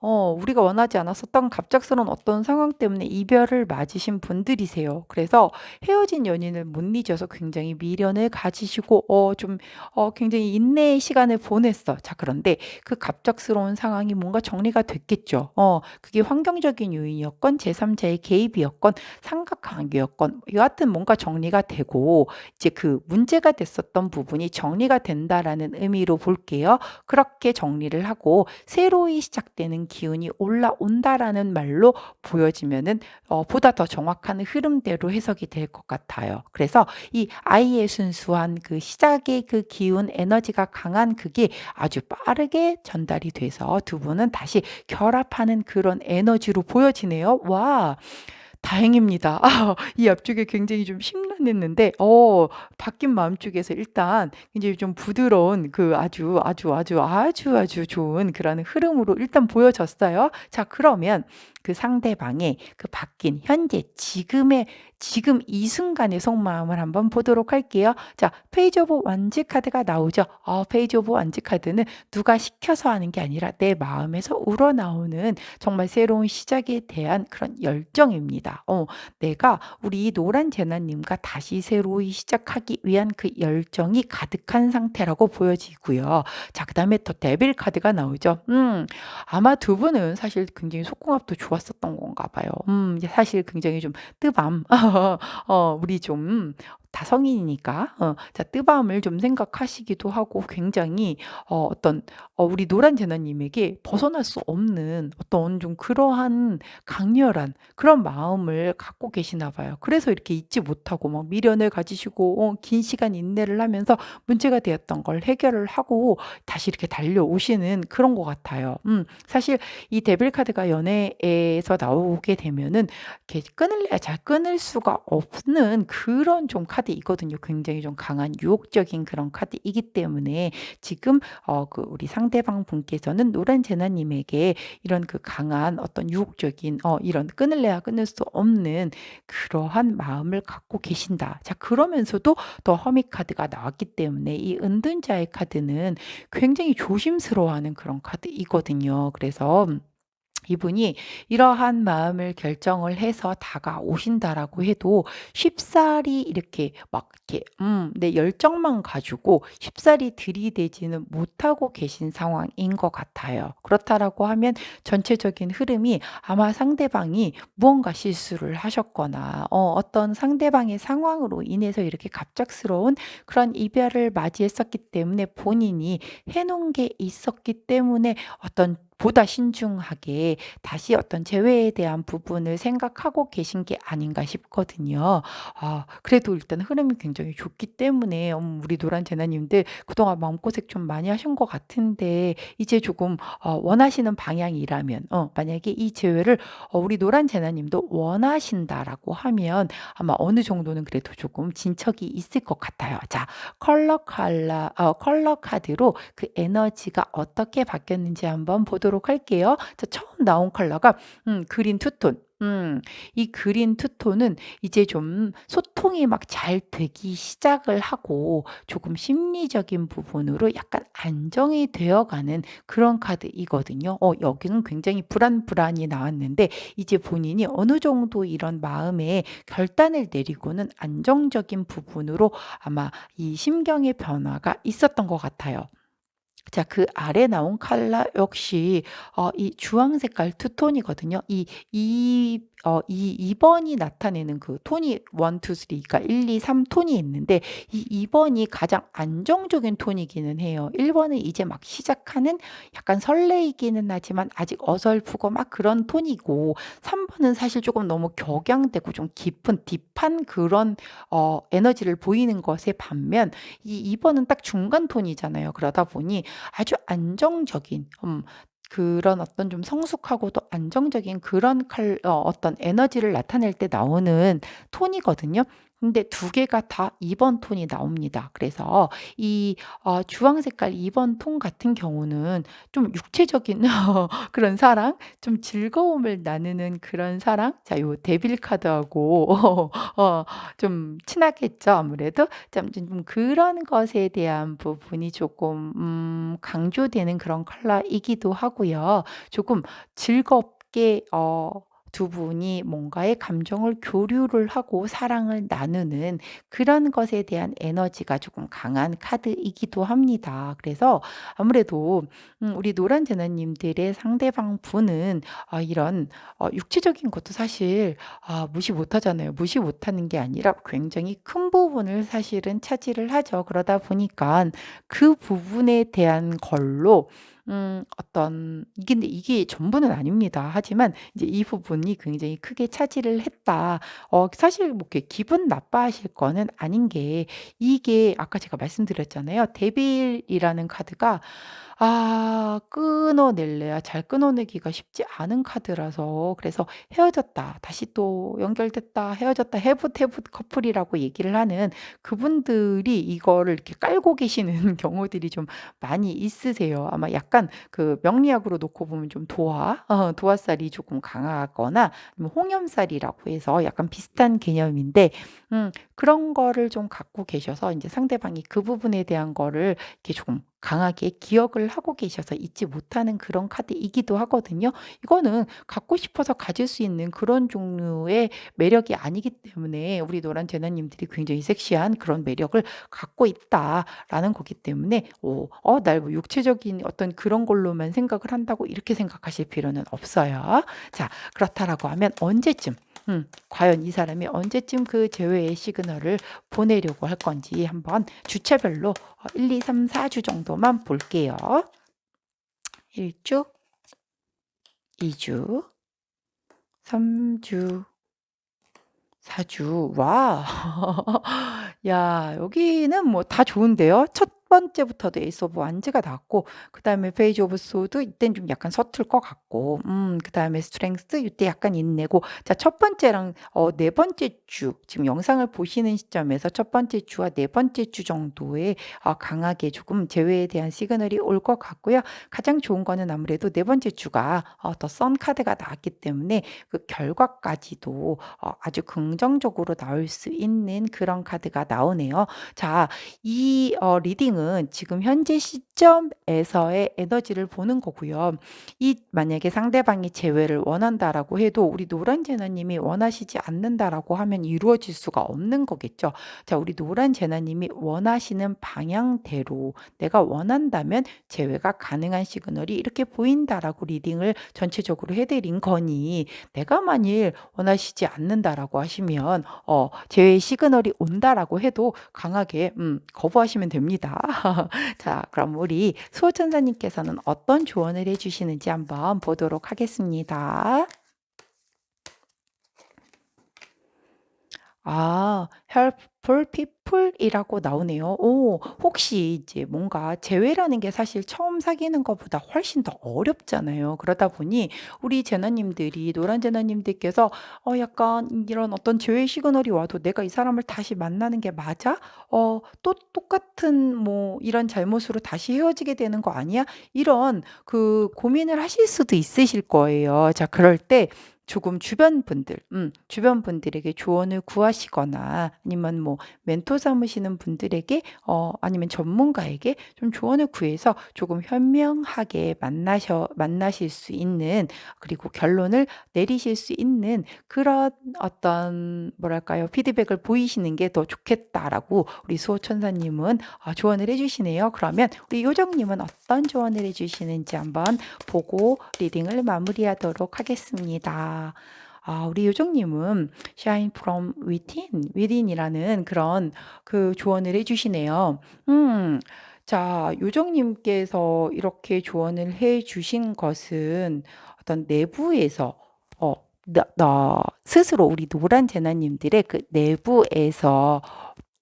우리가 원하지 않았었던 갑작스러운 어떤 상황 때문에 이별을 맞으신 분들이세요. 그래서 헤어진 연인을 못 잊어서 굉장히 미련을 가지시고, 굉장히 인내의 시간을 보냈어. 자, 그런데 그 갑작스러운 상황이 뭔가 정리가 됐겠죠. 그게 환경적인 요인이었건, 제3자의 개입이었건, 삼각관계였건, 여하튼 뭔가 정리가 되고, 이제 그 문제가 됐었던 부분이 정리가 된다라는 의미로 볼게요. 그렇게 정리를 하고 새로이 시작되는 기운이 올라온다라는 말로 보여지면은 보다 더 정확한 흐름대로 해석이 될 것 같아요. 그래서 이 아이의 순수한 그 시작의 그 기운, 에너지가 강한 그게 아주 빠르게 전달이 돼서 두 분은 다시 결합하는 그런 에너지로 보여지네요. 와. 다행입니다. 이 앞쪽에 굉장히 좀 심란했는데 바뀐 마음쪽에서 일단 굉장히 좀 부드러운 그 아주 좋은 그런 흐름으로 일단 보여졌어요. 자, 그러면 그 상대방의 그 바뀐 현재 지금 이 순간의 속마음을 한번 보도록 할게요. 자, 페이지 오브 원지 카드가 나오죠. 페이지 오브 원지 카드는 누가 시켜서 하는 게 아니라 내 마음에서 우러나오는 정말 새로운 시작에 대한 그런 열정입니다. 내가 우리 노란 제나님과 다시 새로이 시작하기 위한 그 열정이 가득한 상태라고 보여지고요. 자, 그다음에 더 데빌 카드가 나오죠. 아마 두 분은 사실 굉장히 속궁합도 좋았었던 건가 봐요. 이제 사실 굉장히 좀 뜨밤, 우리 좀 다 성인이니까, 자, 뜨밤을 좀 생각하시기도 하고 굉장히 우리 노란 제나님에게 벗어날 수 없는 어떤 좀 그러한 강렬한 그런 마음을 갖고 계시나 봐요. 그래서 이렇게 잊지 못하고 막 미련을 가지시고 긴 시간 인내를 하면서 문제가 되었던 걸 해결을 하고 다시 이렇게 달려오시는 그런 것 같아요. 사실 이 데빌 카드가 연애에서 나오게 되면은 이렇게 끊을래야 잘 끊을 수가 없는 그런 좀 카드이거든요. 굉장히 좀 강한 유혹적인 그런 카드이기 때문에 지금 그 우리 상대방 분께서는 노란 제나님에게 이런 그 강한 어떤 유혹적인 이런 끊을래야 끊을 수 없는 그러한 마음을 갖고 계신다. 자, 그러면서도 더 허밋 카드가 나왔기 때문에 이 은둔자의 카드는 굉장히 조심스러워하는 그런 카드이거든요. 그래서 이분이 이러한 마음을 결정을 해서 다가오신다라고 해도 쉽사리 이렇게 막 이렇게 내 열정만 가지고 쉽사리 들이대지는 못하고 계신 상황인 것 같아요. 그렇다라고 하면 전체적인 흐름이 아마 상대방이 무언가 실수를 하셨거나 어떤 상대방의 상황으로 인해서 이렇게 갑작스러운 그런 이별을 맞이했었기 때문에 본인이 해놓은 게 있었기 때문에 어떤 보다 신중하게 다시 어떤 재회에 대한 부분을 생각하고 계신 게 아닌가 싶거든요. 그래도 일단 흐름이 굉장히 좋기 때문에 우리 노란 제나님들 그동안 마음고생 좀 많이 하신 것 같은데 이제 조금 원하시는 방향이라면 만약에 이 재회를 우리 노란 제나님도 원하신다라고 하면 아마 어느 정도는 그래도 조금 진척이 있을 것 같아요. 자, 컬러 카드로 그 에너지가 어떻게 바뀌었는지 한번 보도록 할게요. 자, 처음 나온 컬러가 그린 투톤. 이 그린 투톤은 이제 좀 소통이 막 잘 되기 시작을 하고 조금 심리적인 부분으로 약간 안정이 되어가는 그런 카드이거든요. 여기는 굉장히 불안이 나왔는데 이제 본인이 어느 정도 이런 마음의 결단을 내리고는 안정적인 부분으로 아마 이 심경의 변화가 있었던 것 같아요. 자, 그 아래 나온 컬러 역시 이 주황 색깔 투 톤이거든요. 이 2 번이 나타내는 그 톤이 1, 2, 3 그러니까 1, 2, 3 톤이 있는데 이 2 번이 가장 안정적인 톤이기는 해요. 1 번은 이제 막 시작하는 약간 설레이기는 하지만 아직 어설프고 막 그런 톤이고 3 번은 사실 조금 너무 격양되고 좀 깊은 딥한 그런 에너지를 보이는 것에 반면 이 2 번은 딱 중간 톤이잖아요. 그러다 보니 아주 안정적인 그런 어떤 좀 성숙하고도 안정적인 그런 어떤 에너지를 나타낼 때 나오는 톤이거든요. 근데 두 개가 다 2번 톤이 나옵니다. 그래서 이 주황 색깔 2번 톤 같은 경우는 좀 육체적인 그런 사랑, 좀 즐거움을 나누는 그런 사랑. 자, 요 데빌 카드하고 어 좀 친하겠죠, 아무래도. 좀 그런 것에 대한 부분이 조금 강조되는 그런 컬러이기도 하고요. 조금 즐겁게 두 분이 뭔가의 감정을 교류를 하고 사랑을 나누는 그런 것에 대한 에너지가 조금 강한 카드이기도 합니다. 그래서 아무래도 우리 노란 제나님들의 상대방 분은 이런 육체적인 것도 사실 무시 못하잖아요. 무시 못하는 게 아니라 굉장히 큰 부분을 사실은 차지를 하죠. 그러다 보니까 그 부분에 대한 걸로 어떤 이게 근데 이게 전부는 아닙니다. 하지만 이제 이 부분이 굉장히 크게 차지를 했다. 사실 뭐 이렇게 기분 나빠하실 거는 아닌 게 이게 아까 제가 말씀드렸잖아요. 데빌이라는 카드가 끊어낼래야 잘 끊어내기가 쉽지 않은 카드라서 그래서 헤어졌다. 다시 또 연결됐다. 헤어졌다. 해붓해붓 커플이라고 얘기를 하는 그분들이 이거를 이렇게 깔고 계시는 경우들이 좀 많이 있으세요. 아마 약간 그 명리학으로 놓고 보면 좀 도화살이 조금 강하거나 아니면 홍염살이라고 해서 약간 비슷한 개념인데 그런 거를 좀 갖고 계셔서 이제 상대방이 그 부분에 대한 거를 이렇게 조금 강하게 기억을 하고 계셔서 잊지 못하는 그런 카드이기도 하거든요. 이거는 갖고 싶어서 가질 수 있는 그런 종류의 매력이 아니기 때문에 우리 노란 제나님들이 굉장히 섹시한 그런 매력을 갖고 있다라는 거기 때문에 날 뭐 육체적인 어떤 그런 걸로만 생각을 한다고 이렇게 생각하실 필요는 없어요. 자, 그렇다라고 하면 언제쯤 과연 이 사람이 언제쯤 그 제외의 시그널을 보내려고 할 건지 한번 주체별로 1, 2, 3, 4주 정도만 볼게요. 1주, 2주, 3주, 4주. 와. 야, 여기는 뭐 다 좋은데요. 첫 번째부터도 에이스 오브 완즈가 나왔고 그다음에 페이지 오브 소드 이땐 좀 약간 서툴 것 같고 그다음에 스트렝스 이때 약간 인내고 자, 첫 번째랑 네 번째 주 지금 영상을 보시는 시점에서 첫 번째 주와 네 번째 주 정도에 강하게 조금 재회에 대한 시그널이 올 것 같고요. 가장 좋은 거는 아무래도 네 번째 주가 더 선 카드가 나왔기 때문에 그 결과까지도 아주 긍정적으로 나올 수 있는 그런 카드가 나오네요. 자, 이 리딩은 지금 현재 시점에서의 에너지를 보는 거고요. 이 만약에 상대방이 재회를 원한다라고 해도 우리 노란 제나님이 원하시지 않는다라고 하면 이루어질 수가 없는 거겠죠. 자, 우리 노란 제나님이 원하시는 방향대로 내가 원한다면 재회가 가능한 시그널이 이렇게 보인다라고 리딩을 전체적으로 해드린 거니 내가 만일 원하시지 않는다라고 하시면 제외 시그널이 온다라고 해도 강하게 거부하시면 됩니다. 자, 그럼 우리 수호천사님께서는 어떤 조언을 해주시는지 한번 보도록 하겠습니다. helpful people이라고 나오네요. 혹시 이제 뭔가 재회라는 게 사실 처음 사귀는 것보다 훨씬 더 어렵잖아요. 그러다 보니 우리 제나님들이 노란 제나님들께서 약간 이런 어떤 재회 시그널이 와도 '내가 이 사람을 다시 만나는 게 맞아? 또 똑같은 뭐 이런 잘못으로 다시 헤어지게 되는 거 아니야?' 이런 그 고민을 하실 수도 있으실 거예요. 자, 그럴 때 조금 주변 분들에게 조언을 구하시거나 아니면 뭐 멘토 삼으시는 분들에게 아니면 전문가에게 좀 조언을 구해서 조금 현명하게 만나실 수 있는 그리고 결론을 내리실 수 있는 그런 어떤 뭐랄까요? 피드백을 보이시는 게 더 좋겠다라고 우리 수호천사님은 조언을 해 주시네요. 그러면 우리 요정님은 어떤 조언을 해 주시는지 한번 보고 리딩을 마무리하도록 하겠습니다. 우리 요정님은 Shine from within이라는 그런 그 조언을 해주시네요. 자, 요정님께서 이렇게 조언을 해주신 것은 어떤 내부에서 나 스스로 우리 노란 제나님들의 그 내부에서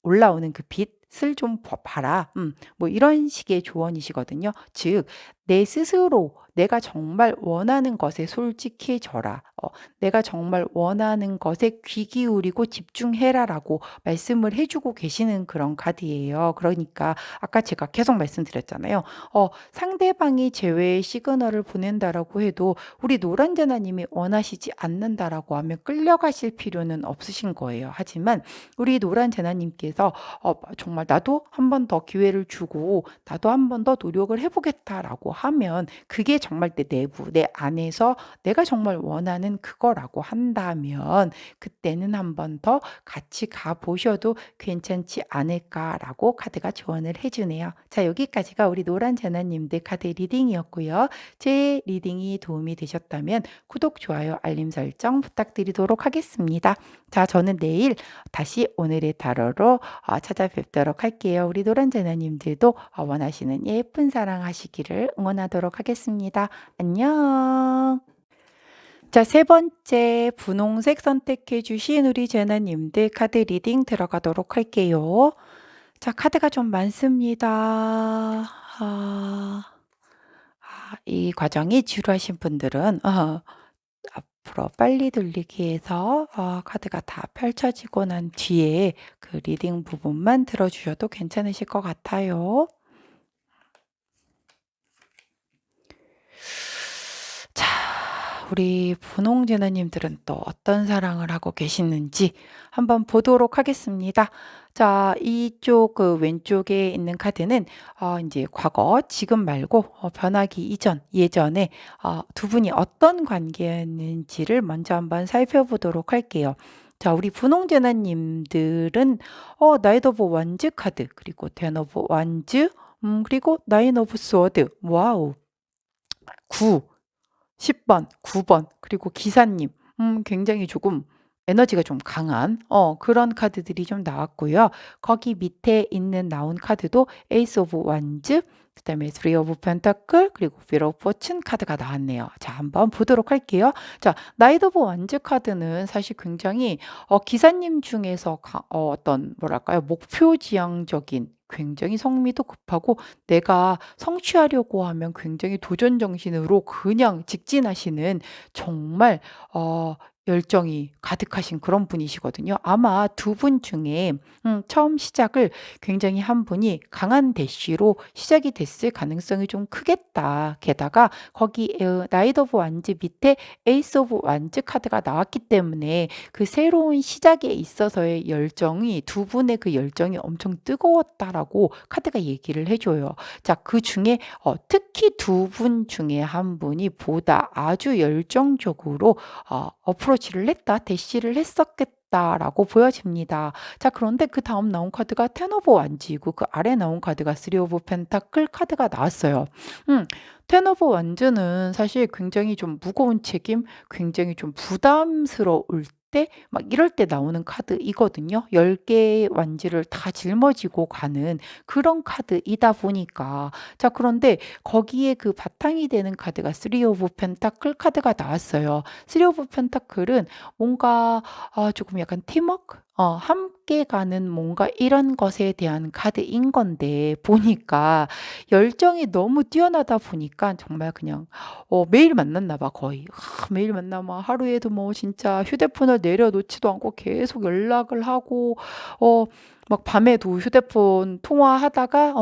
올라오는 그 빛을 좀 봐라. 뭐 이런 식의 조언이시거든요. 즉, 내 스스로 내가 정말 원하는 것에 솔직해져라. 내가 정말 원하는 것에 귀 기울이고 집중해라라고 말씀을 해주고 계시는 그런 카드예요. 그러니까 아까 제가 계속 말씀드렸잖아요. 상대방이 제외의 시그널을 보낸다라고 해도 우리 노란자나님이 원하시지 않는다라고 하면 끌려가실 필요는 없으신 거예요. 하지만 우리 노란자나님께서 정말 나도 한 번 더 기회를 주고 나도 한 번 더 노력을 해보겠다라고 하면 그게 정말 내 내부, 내 안에서 내가 정말 원하는 그거라고 한다면 그때는 한 번 더 같이 가보셔도 괜찮지 않을까라고 카드가 조언을 해주네요. 자, 여기까지가 우리 노란 제나님들 카드 리딩이었고요. 제 리딩이 도움이 되셨다면 구독, 좋아요, 알림 설정 부탁드리도록 하겠습니다. 자, 저는 내일 다시 오늘의 타로로 찾아뵙도록 할게요. 우리 노란 제나님들도 원하시는 예쁜 사랑 하시기를 응원하도록 하겠습니다. 안녕. 자, 세 번째 분홍색 선택해 주신 우리 제나님들 카드 리딩 들어가도록 할게요. 자, 카드가 좀 많습니다. 이 과정이 지루하신 분들은 앞으로 빨리 돌리기 해서 카드가 다 펼쳐지고 난 뒤에 그 리딩 부분만 들어주셔도 괜찮으실 것 같아요. 자, 우리 분홍제나님들은 또 어떤 사랑을 하고 계시는지 한번 보도록 하겠습니다. 자, 이쪽 그 왼쪽에 있는 카드는 이제 과거, 지금 말고 변하기 이전, 예전에 두 분이 어떤 관계였는지를 먼저 한번 살펴보도록 할게요. 자, 우리 분홍제나님들은 나이트 오브 원즈 카드, 그리고 텐 오브 원즈, 그리고 나인 오브 스워드, 와우, 9, 10번, 9번, 그리고 기사님. 굉장히 조금 에너지가 좀 강한 그런 카드들이 좀 나왔고요. 거기 밑에 있는 나온 카드도 에이스 오브 원즈, 그다음에 3 오브 펜타클, 그리고 4 오브 포춘 카드가 나왔네요. 자, 한번 보도록 할게요. 자, 나이트 오브 원즈 카드는 사실 굉장히 기사님 중에서 어떤 뭐랄까요? 목표 지향적인 굉장히 성미도 급하고 내가 성취하려고 하면 굉장히 도전 정신으로 그냥 직진하시는 정말 열정이 가득하신 그런 분이시거든요. 아마 두 분 중에 처음 시작을 굉장히 한 분이 강한 대쉬로 시작이 됐을 가능성이 좀 크겠다. 게다가 거기 나이트 오브 완즈 밑에 에이스 오브 완즈 카드가 나왔기 때문에 그 새로운 시작에 있어서의 열정이 두 분의 그 열정이 엄청 뜨거웠다라고 카드가 얘기를 해줘요. 자, 그 중에 특히 두 분 중에 한 분이 보다 아주 열정적으로 어프로치를 했다, 대시를 했었겠다라고 보여집니다. 자, 그런데 그 다음 나온 카드가 텐 오브 완즈이고 그 아래 나온 카드가 3 오브 펜타클 카드가 나왔어요. 텐 오브 완즈는 사실 굉장히 좀 무거운 책임, 굉장히 좀 부담스러울 때 막 이럴 때 나오는 카드이거든요. 10개의 완즈를 다 짊어지고 가는 그런 카드이다 보니까 자, 그런데 거기에 그 바탕이 되는 카드가 3 오브 펜타클 카드가 나왔어요. 3 오브 펜타클은 뭔가 조금 약간 팀워크? 함께 가는 뭔가 이런 것에 대한 카드인 건데 보니까 열정이 너무 뛰어나다 보니까 정말 그냥 매일 만났나 봐 거의. 매일 만나면 하루에도 뭐 진짜 휴대폰을 내려놓지도 않고 계속 연락을 하고 막 밤에도 휴대폰 통화하다가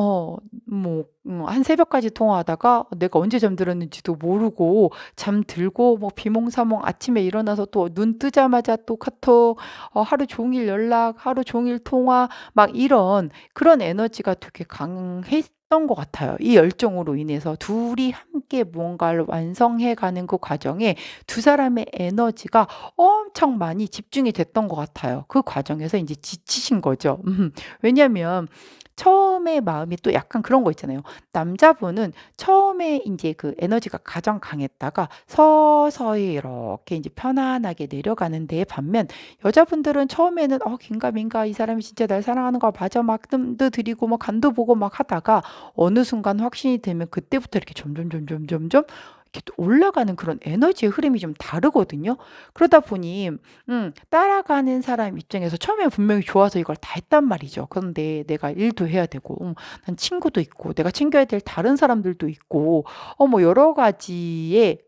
뭐 한 새벽까지 통화하다가 내가 언제 잠들었는지도 모르고 잠들고 뭐 비몽사몽 아침에 일어나서 또 눈 뜨자마자 또 카톡, 하루 종일 연락, 하루 종일 통화 막 이런 그런 에너지가 되게 강했던 것 같아요. 이 열정으로 인해서 둘이 함께 무언가를 완성해 가는 그 과정에 두 사람의 에너지가 엄청 많이 집중이 됐던 것 같아요. 그 과정에서 인제 지치신 거죠. 왜냐면 처음에 마음이 또 약간 그런 거 있잖아요. 남자분은 처음에 인제 그 에너지가 가장 강했다가 서서히 이렇게 인제 편안하게 내려가는 데에 반면 여자분들은 처음에는 긴가민가 '이 사람이 진짜 날 사랑하는 거 맞아.' 막 뜸도 들이고 뭐 간도 보고 막 하다가 어느 순간 확신이 들면 그때부터 이렇게 점점점점점점 이렇게 또 올라가는 그런 에너지의 흐름이 좀 다르거든요. 그러다 보니 따라가는 사람 입장에서 처음에 분명히 좋아서 이걸 다 했단 말이죠. 그런데 내가 일도 해야 되고 난 친구도 있고 내가 챙겨야 될 다른 사람들도 있고 뭐 여러 가지의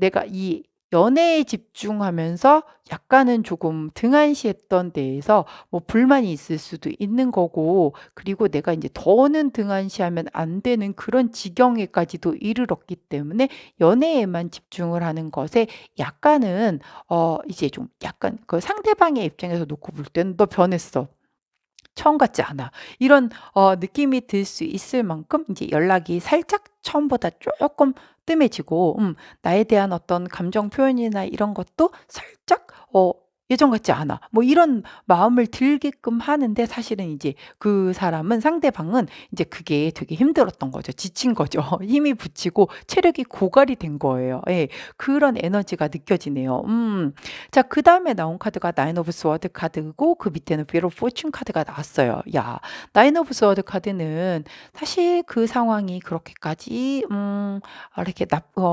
내가 이 연애에 집중하면서 약간은 조금 등한시했던 데에서 뭐 불만이 있을 수도 있는 거고 그리고 내가 인제 더는 등한시하면 안 되는 그런 지경에까지도 이르렀기 때문에 연애에만 집중을 하는 것에 약간은 이제 좀 약간 그 상대방의 입장에서 놓고 볼 때는 '너 변했어. 처음 같지 않아.' 이런 느낌이 들 수 있을 만큼 인제 연락이 살짝 처음보다 쪼끔 뜸해지고 나에 대한 어떤 감정 표현이나 이런 것도 살짝 예전 같지 않아. 뭐 이런 마음을 들게끔 하는데 사실은 이제 그 사람은 상대방은 이제 그게 되게 힘들었던 거죠. 지친 거죠. 힘이 붙이고 체력이 고갈이 된 거예요. 예. 그런 에너지가 느껴지네요. 자 그다음에 나온 카드가 나인 오브 스워드 카드고 그 밑에는 휠 오브 포춘 카드가 나왔어요. 야 나인 오브 스워드 카드는 사실 그 상황이 그렇게까지 이렇게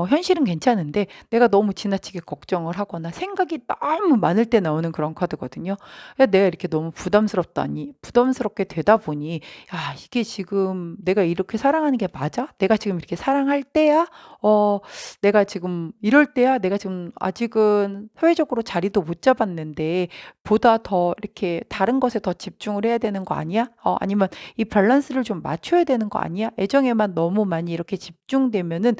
현실은 괜찮은데 내가 너무 지나치게 걱정을 하거나 생각이 너무 많을 때 나오는 그런 카드거든요. 내가 이렇게 너무 부담스럽다니 부담스럽게 되다 보니 '야 이게 지금 내가 이렇게 사랑하는 게 맞아? 내가 지금 이렇게 사랑할 때야? 내가 지금 이럴 때야? 내가 지금 아직은 사회적으로 자리도 못 잡았는데 보다 더 이렇게 다른 것에 더 집중을 해야 되는 거 아니야? 아니면 이 밸런스를 좀 맞춰야 되는 거 아니야? 애정에만 너무 많이 이렇게 집중되면은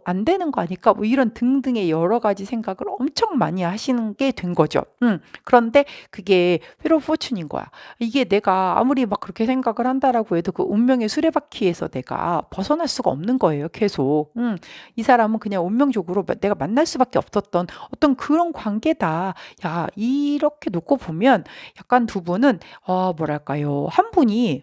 안 되는 거 아닐까?' 뭐 이런 등등의 여러 가지 생각을 엄청 많이 하시는 게 된 거죠. 그런데 그게 휠 오브 포춘인 거야. 이게 내가 아무리 막 그렇게 생각을 한다라고 해도 그 운명의 수레바퀴에서 내가 벗어날 수가 없는 거예요 계속. 이 사람은 그냥 운명적으로 내가 만날 수밖에 없었던 어떤 그런 관계다. 야 이렇게 놓고 보면 약간 두 분은 뭐랄까요. 한 분이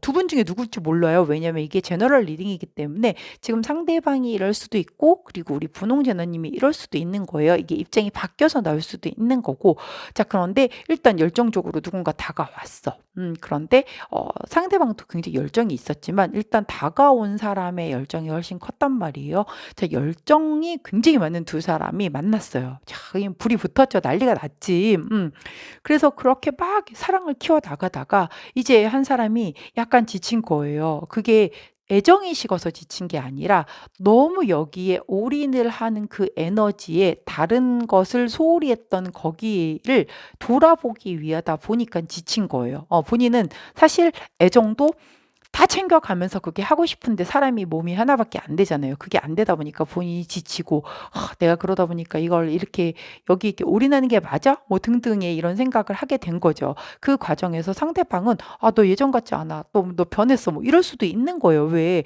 두 분 중에 누굴지 몰라요. 왜냐면 이게 제너럴 리딩이기 때문에 지금 상대방이 이럴 수도 있고 그리고 우리 분홍 제너님이 이럴 수도 있는 거예요. 이게 입장이 바뀌어서 나올 수도 있는 거고. 자 그런데 일단 열정적으로 누군가 다가왔어. 그런데 상대방도 굉장히 열정이 있었지만 일단 다가온 사람의 열정이 훨씬 컸단 말이에요. 자 열정이 굉장히 많은 두 사람이 만났어요. 자 그냥 불이 붙었죠. 난리가 났지. 그래서 그렇게 막 사랑을 키워 나가다가 이제 한 사람이 약간 지친 거예요. 그게 애정이 식어서 지친 게 아니라 너무 여기에 올인을 하는 그 에너지에 다른 것을 소홀히 했던 거기를 돌아보기 위하다 보니까 지친 거예요. 본인은 사실 애정도 다 챙겨가면서 그게 하고 싶은데 사람이 몸이 하나밖에 안 되잖아요. 그게 안 되다 보니까 본인이 지치고 '내가 그러다 보니까 이걸 이렇게 여기 이렇게 올인하는 게 맞아?' 뭐 등등의 이런 생각을 하게 된 거죠. 그 과정에서 상대방은 '아 너 예전 같지 않아. 너 변했어.' 뭐 이럴 수도 있는 거예요. 왜?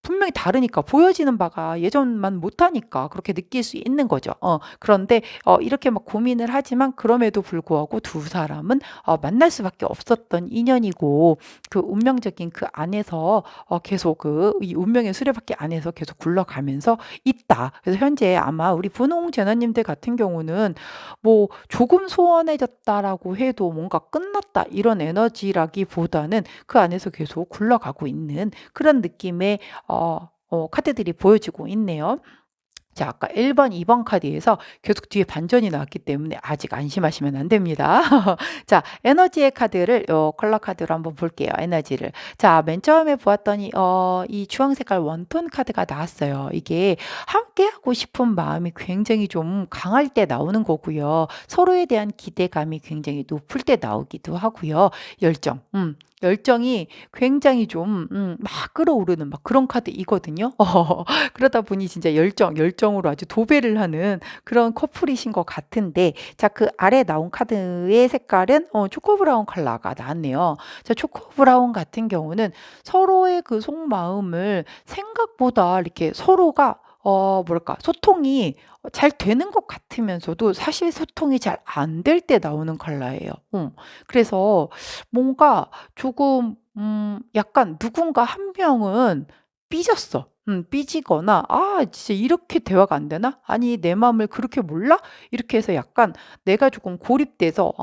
분명히 다르니까 보여지는 바가 예전만 못하니까 그렇게 느낄 수 있는 거죠. 그런데 이렇게 막 고민을 하지만 그럼에도 불구하고 두 사람은 만날 수밖에 없었던 인연이고 그 운명적인 그 안에서 계속 이 운명의 수레바퀴 안에서 계속 굴러가면서 있다. 그래서 현재 아마 우리 분홍 제너님들 같은 경우는 뭐 조금 소원해졌다라고 해도 뭔가 끝났다 이런 에너지라기보다는 그 안에서 계속 굴러가고 있는 그런 느낌의 카드들이 보여지고 있네요. 자 아까 1 번, 2번 카드에서 계속 뒤에 반전이 나왔기 때문에 아직 안심하시면 안 됩니다. 자 에너지의 카드를 컬러 카드로 한번 볼게요, 에너지를. 자 맨 처음에 보았더니 이 주황 색깔 원톤 카드가 나왔어요. 이게 함께하고 싶은 마음이 굉장히 좀 강할 때 나오는 거고요. 서로에 대한 기대감이 굉장히 높을 때 나오기도 하고요. 열정, 열정이 굉장히 좀 막 끌어오르는 막 그런 카드이거든요. 그러다 보니 진짜 열정으로 아주 도배를 하는 그런 커플이신 것 같은데 자 그 아래 나온 카드의 색깔은 초코 브라운 컬러가 나왔네요. 자 초코 브라운 같은 경우는 서로의 그 속마음을 생각보다 이렇게 서로가 뭐랄까 소통이 잘 되는 것 같으면서도 사실 소통이 잘 안 될 때 나오는 컬러예요. 그래서 뭔가 조금 약간 누군가 한 명은 삐졌어. 삐지거나 '아 진짜 이렇게 대화가 안 되나? 아니 내 마음을 그렇게 몰라?' 이렇게 해서 약간 내가 조금 고립돼서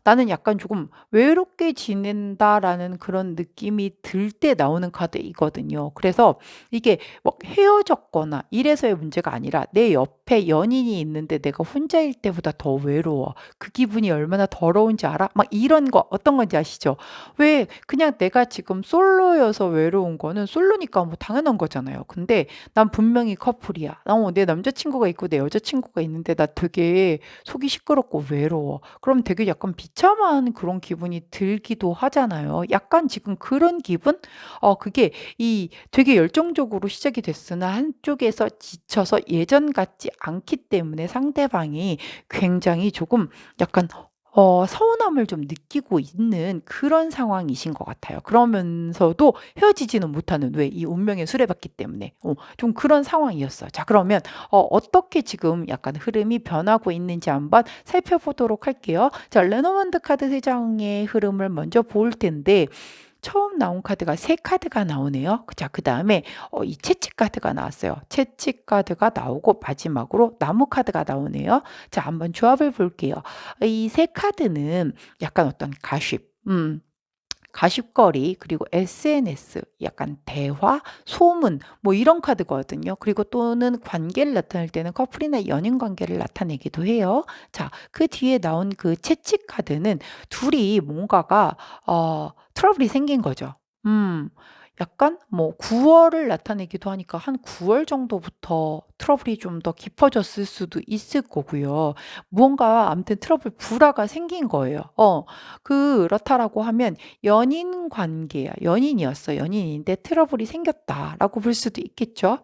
'나는 약간 조금 외롭게 지낸다.'라는 그런 느낌이 들 때 나오는 카드이거든요. 그래서 이게 막 헤어졌거나 이래서의 문제가 아니라 내 옆에 연인이 있는데 내가 혼자일 때보다 더 외로워. 그 기분이 얼마나 더러운지 알아? 막 이런 거 어떤 건지 아시죠? 왜 그냥 내가 지금 솔로여서 외로운 거는 솔로니까 뭐 당연한 거잖아요. 근데 난 분명히 커플이야. 내 남자친구가 있고 내 여자친구가 있는데 나 되게 속이 시끄럽고 외로워. 그럼 되게 약간 비참한 그런 기분이 들기도 하잖아요. 약간 지금 그런 기분? 그게 이 되게 열정적으로 시작이 됐으나 한쪽에서 지쳐서 예전 같지 않기 때문에 상대방이 굉장히 조금 약간 서운함을 좀 느끼고 있는 그런 상황이신 것 같아요. 그러면서도 헤어지지는 못하는 왜 이 운명의 수레바퀴 때문에 좀 그런 상황이었어요. 자 그러면 어떻게 지금 약간 흐름이 변하고 있는지 한번 살펴보도록 할게요. 자 레노먼드 카드 3 장의 흐름을 먼저 볼 텐데 처음 나온 카드가 3 카드가 나오네요. 자 그다음에 이 채찍 카드가 나왔어요. 채찍 카드가 나오고 마지막으로 나무 카드가 나오네요. 자 한번 조합을 볼게요. 이 3 카드는 약간 어떤 가십거리 그리고 SNS 약간 대화, 소문 뭐 이런 카드거든요. 그리고 또는 관계를 나타낼 때는 커플이나 연인 관계를 나타내기도 해요. 자, 그 뒤에 나온 그 채찍 카드는 둘이 뭔가가 트러블이 생긴 거죠. 약간 뭐 9월을 나타내기도 하니까 한 9월 정도부터 트러블이 좀 더 깊어졌을 수도 있을 거고요. 무언가 아무튼 트러블 불화가 생긴 거예요. 그렇다라고 하면 연인 관계야. 연인이었어. 연인인데 트러블이 생겼다라고 볼 수도 있겠죠.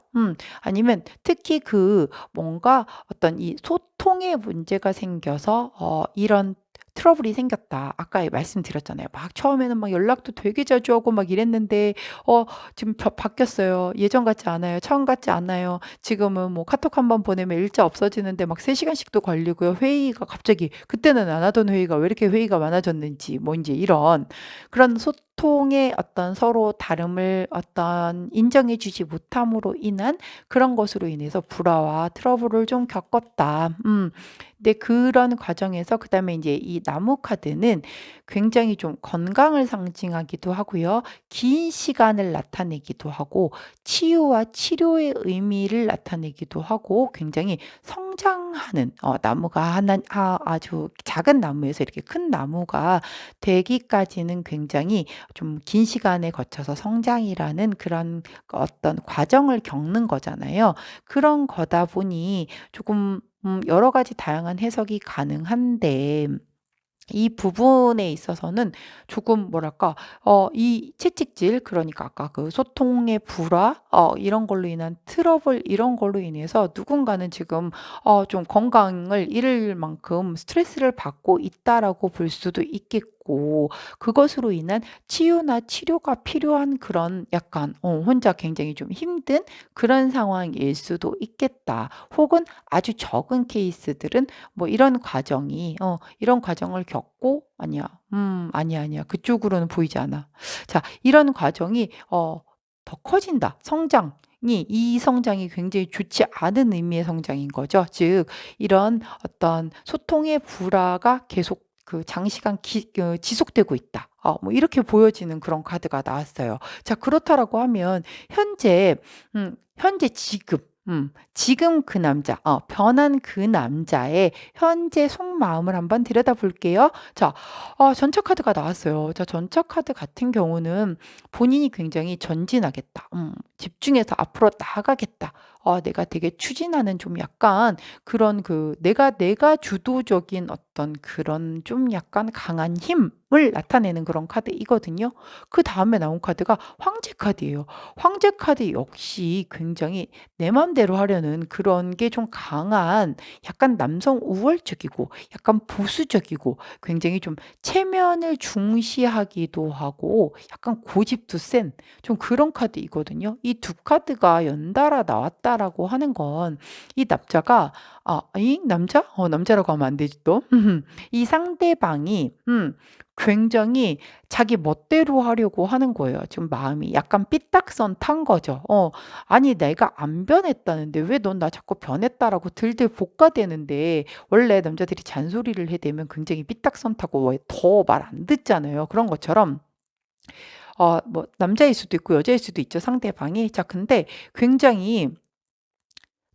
아니면 특히 그 뭔가 어떤 이 소통의 문제가 생겨서 이런 트러블이 생겼다. 아까 말씀드렸잖아요. 막 처음에는 막 연락도 되게 자주 하고 막 이랬는데 지금 바뀌었어요. 예전 같지 않아요. 처음 같지 않아요. 지금은 뭐 카톡 한번 보내면 일자 없어지는데 막 3 시간씩도 걸리고요. 회의가 갑자기 그때는 안 하던 회의가 왜 이렇게 회의가 많아졌는지 뭐 인제 이런 그런 소통의 어떤 서로 다름을 어떤 인정해 주지 못함으로 인한 그런 것으로 인해서 불화와 트러블을 좀 겪었다. 근데 그런 과정에서 그다음에 인제 이 나무 카드는 굉장히 좀 건강을 상징하기도 하고요. 긴 시간을 나타내기도 하고 치유와 치료의 의미를 나타내기도 하고 굉장히 성장하는 나무가 아주 작은 나무에서 이렇게 큰 나무가 되기까지는 굉장히 좀 긴 시간에 거쳐서 성장이라는 그런 어떤 과정을 겪는 거잖아요. 그런 거다 보니 조금 여러 가지 다양한 해석이 가능한데 이 부분에 있어서는 조금 뭐랄까 이 채찍질 그러니까 아까 그 소통의 불화 이런 걸로 인한 트러블 이런 걸로 인해서 누군가는 지금 좀 건강을 잃을 만큼 스트레스를 받고 있다라고 볼 수도 있겠고 그것으로 인한 치유나 치료가 필요한 그런 약간 혼자 굉장히 좀 힘든 그런 상황일 수도 있겠다. 혹은 아주 적은 케이스들은 뭐 이런 과정을 겪고 아니야. 아니야, 아니야. 그쪽으로는 보이지 않아. 자, 이런 과정이 더 커진다. 이 성장이 굉장히 좋지 않은 의미의 성장인 거죠. 즉 이런 어떤 소통의 불화가 계속 그 장시간 지속되고 있다. 뭐 이렇게 보여지는 그런 카드가 나왔어요. 자, 그렇다라고 하면 현재 지금 그 남자 변한 그 남자의 현재 속마음을 한번 들여다볼게요. 자 전차 카드가 나왔어요. 자 전차 카드 같은 경우는 본인이 굉장히 전진하겠다. 집중해서 앞으로 나아가겠다. 내가 되게 추진하는 좀 약간 그런 그 내가 주도적인 어떤 그런 좀 약간 강한 힘을 나타내는 그런 카드이거든요. 그다음에 나온 카드가 황제 카드예요. 황제 카드 역시 굉장히 내 맘대로 하려는 그런 게 좀 강한 약간 남성 우월적이고 약간 보수적이고 굉장히 좀 체면을 중시하기도 하고 약간 고집도 센 좀 그런 카드이거든요. 이 두 카드가 연달아 나왔다라고 하는 건 이 남자가 이 남자? 남자라고 하면 안 되지 또. 이 상대방이 굉장히 자기 멋대로 하려고 하는 거예요. 지금 마음이 약간 삐딱선 탄 거죠. 아니 내가 안 변했다는데 왜 넌 나 자꾸 변했다라고 들들 볶아대는데 원래 남자들이 잔소리를 해대면 굉장히 삐딱선 타고 더 말 안 듣잖아요. 그런 것처럼 뭐 남자일 수도 있고 여자일 수도 있죠, 상대방이. 자 근데 굉장히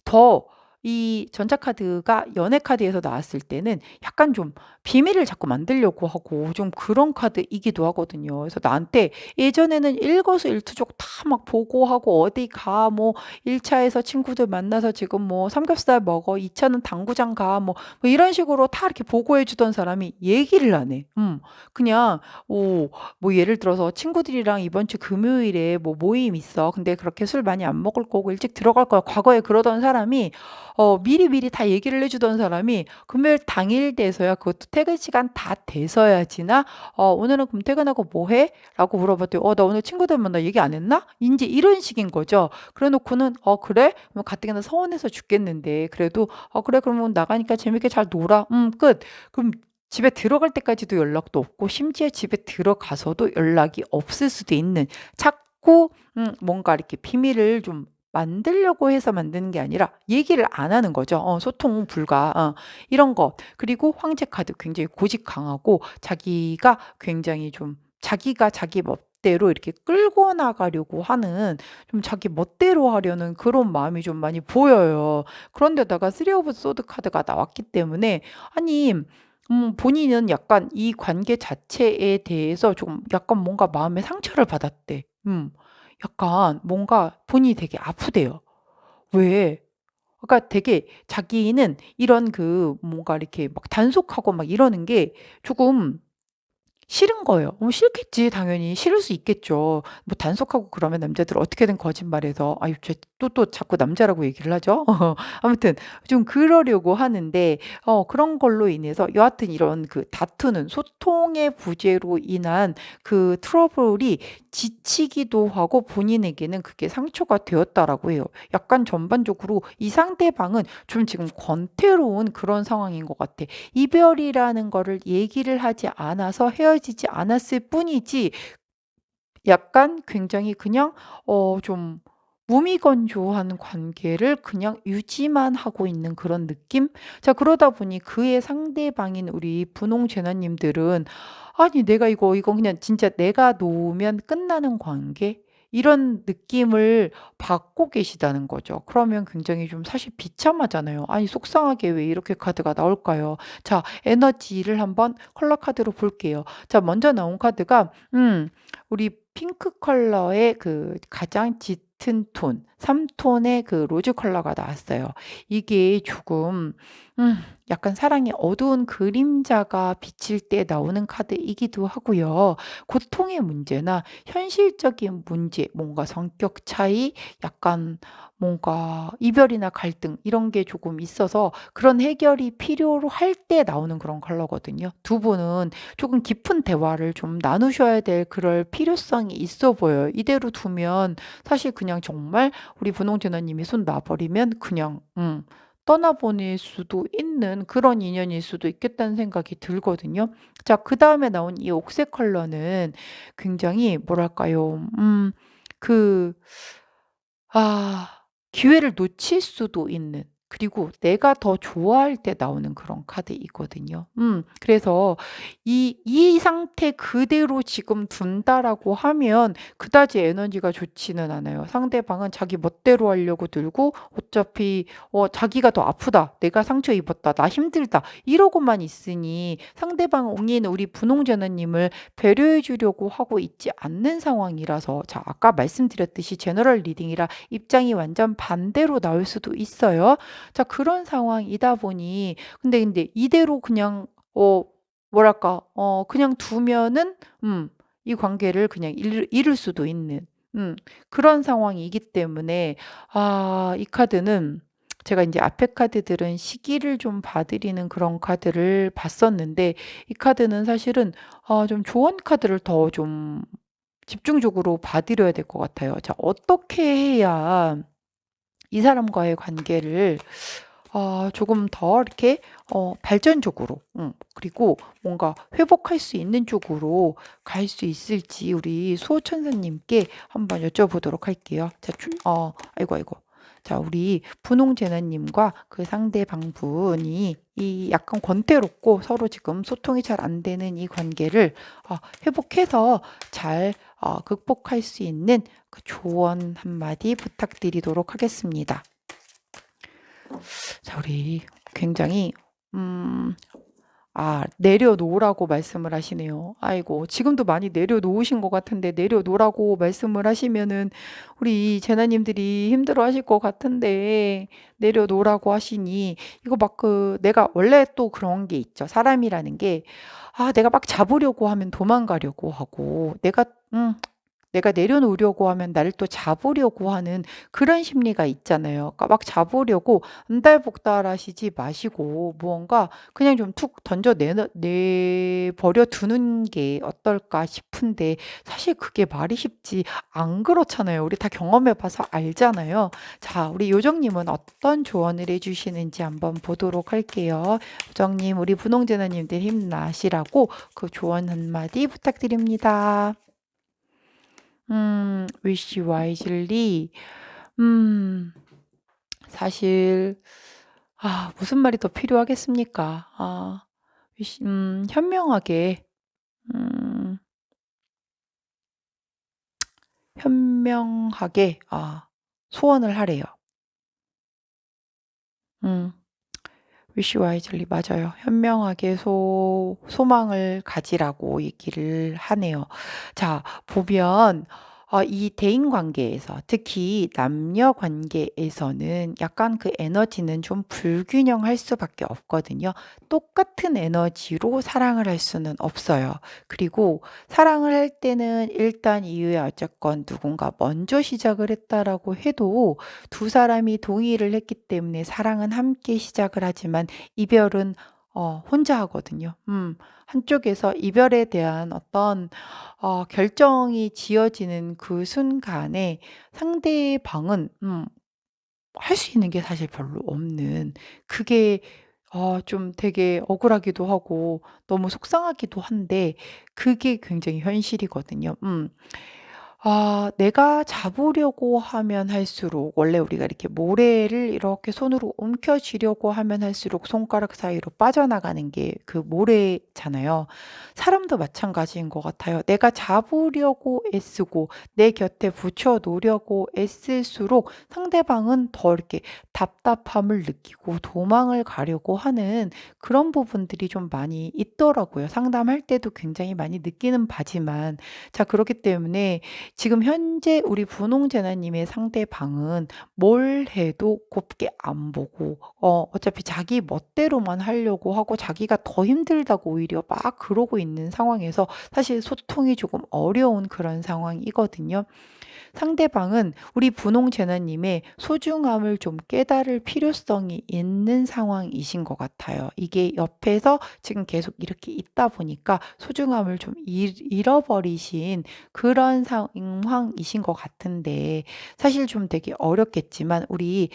더 이 전자카드가 연애 카드에서 나왔을 때는 약간 좀 비밀을 자꾸 만들려고 하고 좀 그런 카드이기도 하거든요. 그래서 나한테 예전에는 일거수일투족 다 막 보고하고 "어디 가." 뭐 "1 차에서 친구들 만나서 지금 뭐 삼겹살 먹어. 2 차는 당구장 가." 뭐 이런 식으로 다 이렇게 보고해 주던 사람이 얘기를 안 해. 그냥 뭐 예를 들어서 "친구들이랑 이번 주 금요일에 뭐 모임 있어. 근데 그렇게 술 많이 안 먹을 거고 일찍 들어갈 거야." 과거에 그러던 사람이 미리미리 다 얘기를 해 주던 사람이 금요일 당일 돼서야 그것도 퇴근 시간 다 돼서야지나 "오늘은 그럼 퇴근하고 뭐 해?" 라고 물어봤더니 나 오늘 친구들 만나 얘기 안 했나?" 인제 이런 식인 거죠. 그래 놓고는 그래?" 그럼 가뜩이나 서운해서 죽겠는데 그래도 그래 그러면 나가니까 재밌게 잘 놀아." 끝. 그럼 집에 들어갈 때까지도 연락도 없고 심지어 집에 들어가서도 연락이 없을 수도 있는 자꾸 뭔가 이렇게 비밀을 좀 만들려고 해서 만드는 게 아니라 얘기를 안 하는 거죠. 소통 불가. 이런 거. 그리고 황제 카드 굉장히 고집 강하고 자기가 굉장히 좀 자기가 자기 멋대로 이렇게 끌고 나가려고 하는 좀 자기 멋대로 하려는 그런 마음이 좀 많이 보여요. 그런데다가 쓰리 오브 소드 카드가 나왔기 때문에 아니 본인은 약간 이 관계 자체에 대해서 좀 약간 뭔가 마음의 상처를 받았대. 약간 뭔가 본인이 되게 아프대요. 왜? 그러니까 되게 자기는 이런 그 뭔가 이렇게 막 단속하고 막 이러는 게 조금 싫은 거예요. 싫겠지 당연히. 싫을 수 있겠죠. 뭐 단속하고 그러면 남자들은 어떻게든 거짓말해서 아유 쟤 또 자꾸 남자라고 얘기를 하죠. 아무튼 좀 그러려고 하는데 그런 걸로 인해서 여하튼 이런 그 다투는 소통의 부재로 인한 그 트러블이 지치기도 하고 본인에게는 그게 상처가 되었다라고 해요. 약간 전반적으로 이 상대방은 좀 지금 권태로운 그런 상황인 것 같아. 이별이라는 거를 얘기를 하지 않아서 헤어지지 않았을 뿐이지 약간 굉장히 그냥 좀 무미건조한 관계를 그냥 유지만 하고 있는 그런 느낌? 자 그러다 보니 그의 상대방인 우리 분홍 제나님들은 '아니 내가 이거 그냥 진짜 내가 놓으면 끝나는 관계?' 이런 느낌을 받고 계시다는 거죠. 그러면 굉장히 좀 사실 비참하잖아요. 아니 속상하게 왜 이렇게 카드가 나올까요? 자 에너지를 한번 컬러 카드로 볼게요. 자 먼저 나온 카드가 우리 핑크 컬러의 그 가장 짙은 톤 3 톤의 그 로즈 컬러가 나왔어요. 이게 조금 약간 사랑의 어두운 그림자가 비칠 때 나오는 카드이기도 하고요. 고통의 문제나 현실적인 문제, 뭔가 성격 차이, 약간 뭔가 이별이나 갈등 이런 게 조금 있어서 그런 해결이 필요로 할 때 나오는 그런 컬러거든요. 두 분은 조금 깊은 대화를 좀 나누셔야 될 그럴 필요성이 있어 보여요. 이대로 두면 사실 그냥 정말 우리 분홍 진아님이 손 놔 버리면 그냥 떠나보낼 수도 있는 그런 인연일 수도 있겠다는 생각이 들거든요. 자 그다음에 나온 이 옥색 컬러는 굉장히 뭐랄까요? 그 기회를 놓칠 수도 있는 그리고 내가 더 좋아할 때 나오는 그런 카드이거든요. 그래서 이 상태 그대로 지금 둔다라고 하면 그다지 에너지가 좋지는 않아요. 상대방은 자기 멋대로 하려고 들고 어차피 자기가 더 아프다. 내가 상처 입었다. 나 힘들다. 이러고만 있으니 상대방인 우리 분홍제너님을 배려해 주려고 하고 있지 않는 상황이라서 자, 아까 말씀드렸듯이 제너럴 리딩이라 입장이 완전 반대로 나올 수도 있어요. 자, 그런 상황이다 보니 근데 이대로 그냥 뭐랄까 그냥 두면은 이 관계를 그냥 잃을 수도 있는 그런 상황이기 때문에 이 카드는 제가 이제 앞에 카드들은 시기를 좀 봐드리는 그런 카드를 봤었는데 이 카드는 사실은 좀 조언 카드를 더 좀 집중적으로 봐드려야 될 것 같아요. 자, 어떻게 해야 이 사람과의 관계를 조금 더 이렇게 발전적으로 그리고 뭔가 회복할 수 있는 쪽으로 갈 수 있을지 우리 수호천사님께 한번 여쭤보도록 할게요. 자, 아이고. 자, 우리 분홍제나님과 그 상대방분이 이 약간 권태롭고 서로 지금 소통이 잘 안 되는 이 관계를 회복해서 잘 극복할 수 있는 그 조언 한마디 부탁드리도록 하겠습니다. 자, 우리 굉장히 내려놓으라고 말씀을 하시네요. 아이고, 지금도 많이 내려놓으신 것 같은데 내려놓으라고 말씀을 하시면은 우리 제나님들이 힘들어 하실 것 같은데 내려놓으라고 하시니 이거 막 내가 원래 또 그런 게 있죠. 사람이라는 게 내가 막 잡으려고 하면 도망가려고 하고 내가 내려놓으려고 하면 나를 또 잡으려고 하는 그런 심리가 있잖아요. 그러니까 막 잡으려고 안달복달 하시지 마시고 무언가 그냥 좀 툭 던져 내버려 두는 게 어떨까 싶은데 사실 그게 말이 쉽지 안 그렇잖아요. 우리 다 경험해 봐서 알잖아요. 자, 우리 요정님은 어떤 조언을 해주시는지 한번 보도록 할게요. 요정님, 우리 분홍제나님들 힘나시라고 그 조언 한마디 부탁드립니다. wish wisely. 음, 사실, 무슨 말이 더 필요하겠습니까? 현명하게, 음, 현명하게, 소원을 하래요. 음, wish wisely, 맞아요. 현명하게 소망을 가지라고 얘기를 하네요. 자, 보면, 이 대인 관계에서, 특히 남녀 관계에서는 약간 그 에너지는 좀 불균형할 수밖에 없거든요. 똑같은 에너지로 사랑을 할 수는 없어요. 그리고 사랑을 할 때는 일단 이유야 어쨌건 누군가 먼저 시작을 했다라고 해도 두 사람이 동의를 했기 때문에 사랑은 함께 시작을 하지만 이별은 혼자 하거든요. 한쪽에서 이별에 대한 어떤 결정이 지어지는 그 순간에 상대방은 할 수 있는 게 사실 별로 없는 그게 좀 되게 억울하기도 하고 너무 속상하기도 한데 그게 굉장히 현실이거든요. 내가 잡으려고 하면 할수록 원래 우리가 이렇게 모래를 이렇게 손으로 움켜쥐려고 하면 할수록 손가락 사이로 빠져나가는 게 그 모래잖아요. 사람도 마찬가지인 것 같아요. 내가 잡으려고 애쓰고 내 곁에 붙여 놓으려고 애쓸수록 상대방은 더 이렇게 답답함을 느끼고 도망을 가려고 하는 그런 부분들이 좀 많이 있더라고요. 상담할 때도 굉장히 많이 느끼는 바지만 자, 그렇기 때문에 지금 현재 우리 분홍제나님의 상대방은 뭘 해도 곱게 안 보고 어차피 자기 멋대로만 하려고 하고 자기가 더 힘들다고 오히려 막 그러고 있는 상황에서 사실 소통이 조금 어려운 그런 상황이거든요. 상대방은 우리 분홍제나님의 소중함을 좀 깨달을 필요성이 있는 상황이신 것 같아요. 이게 옆에서 지금 계속 이렇게 있다 보니까 소중함을 좀 잃어버리신 그런 상황이신 것 같은데 사실 좀 되게 어렵겠지만 우리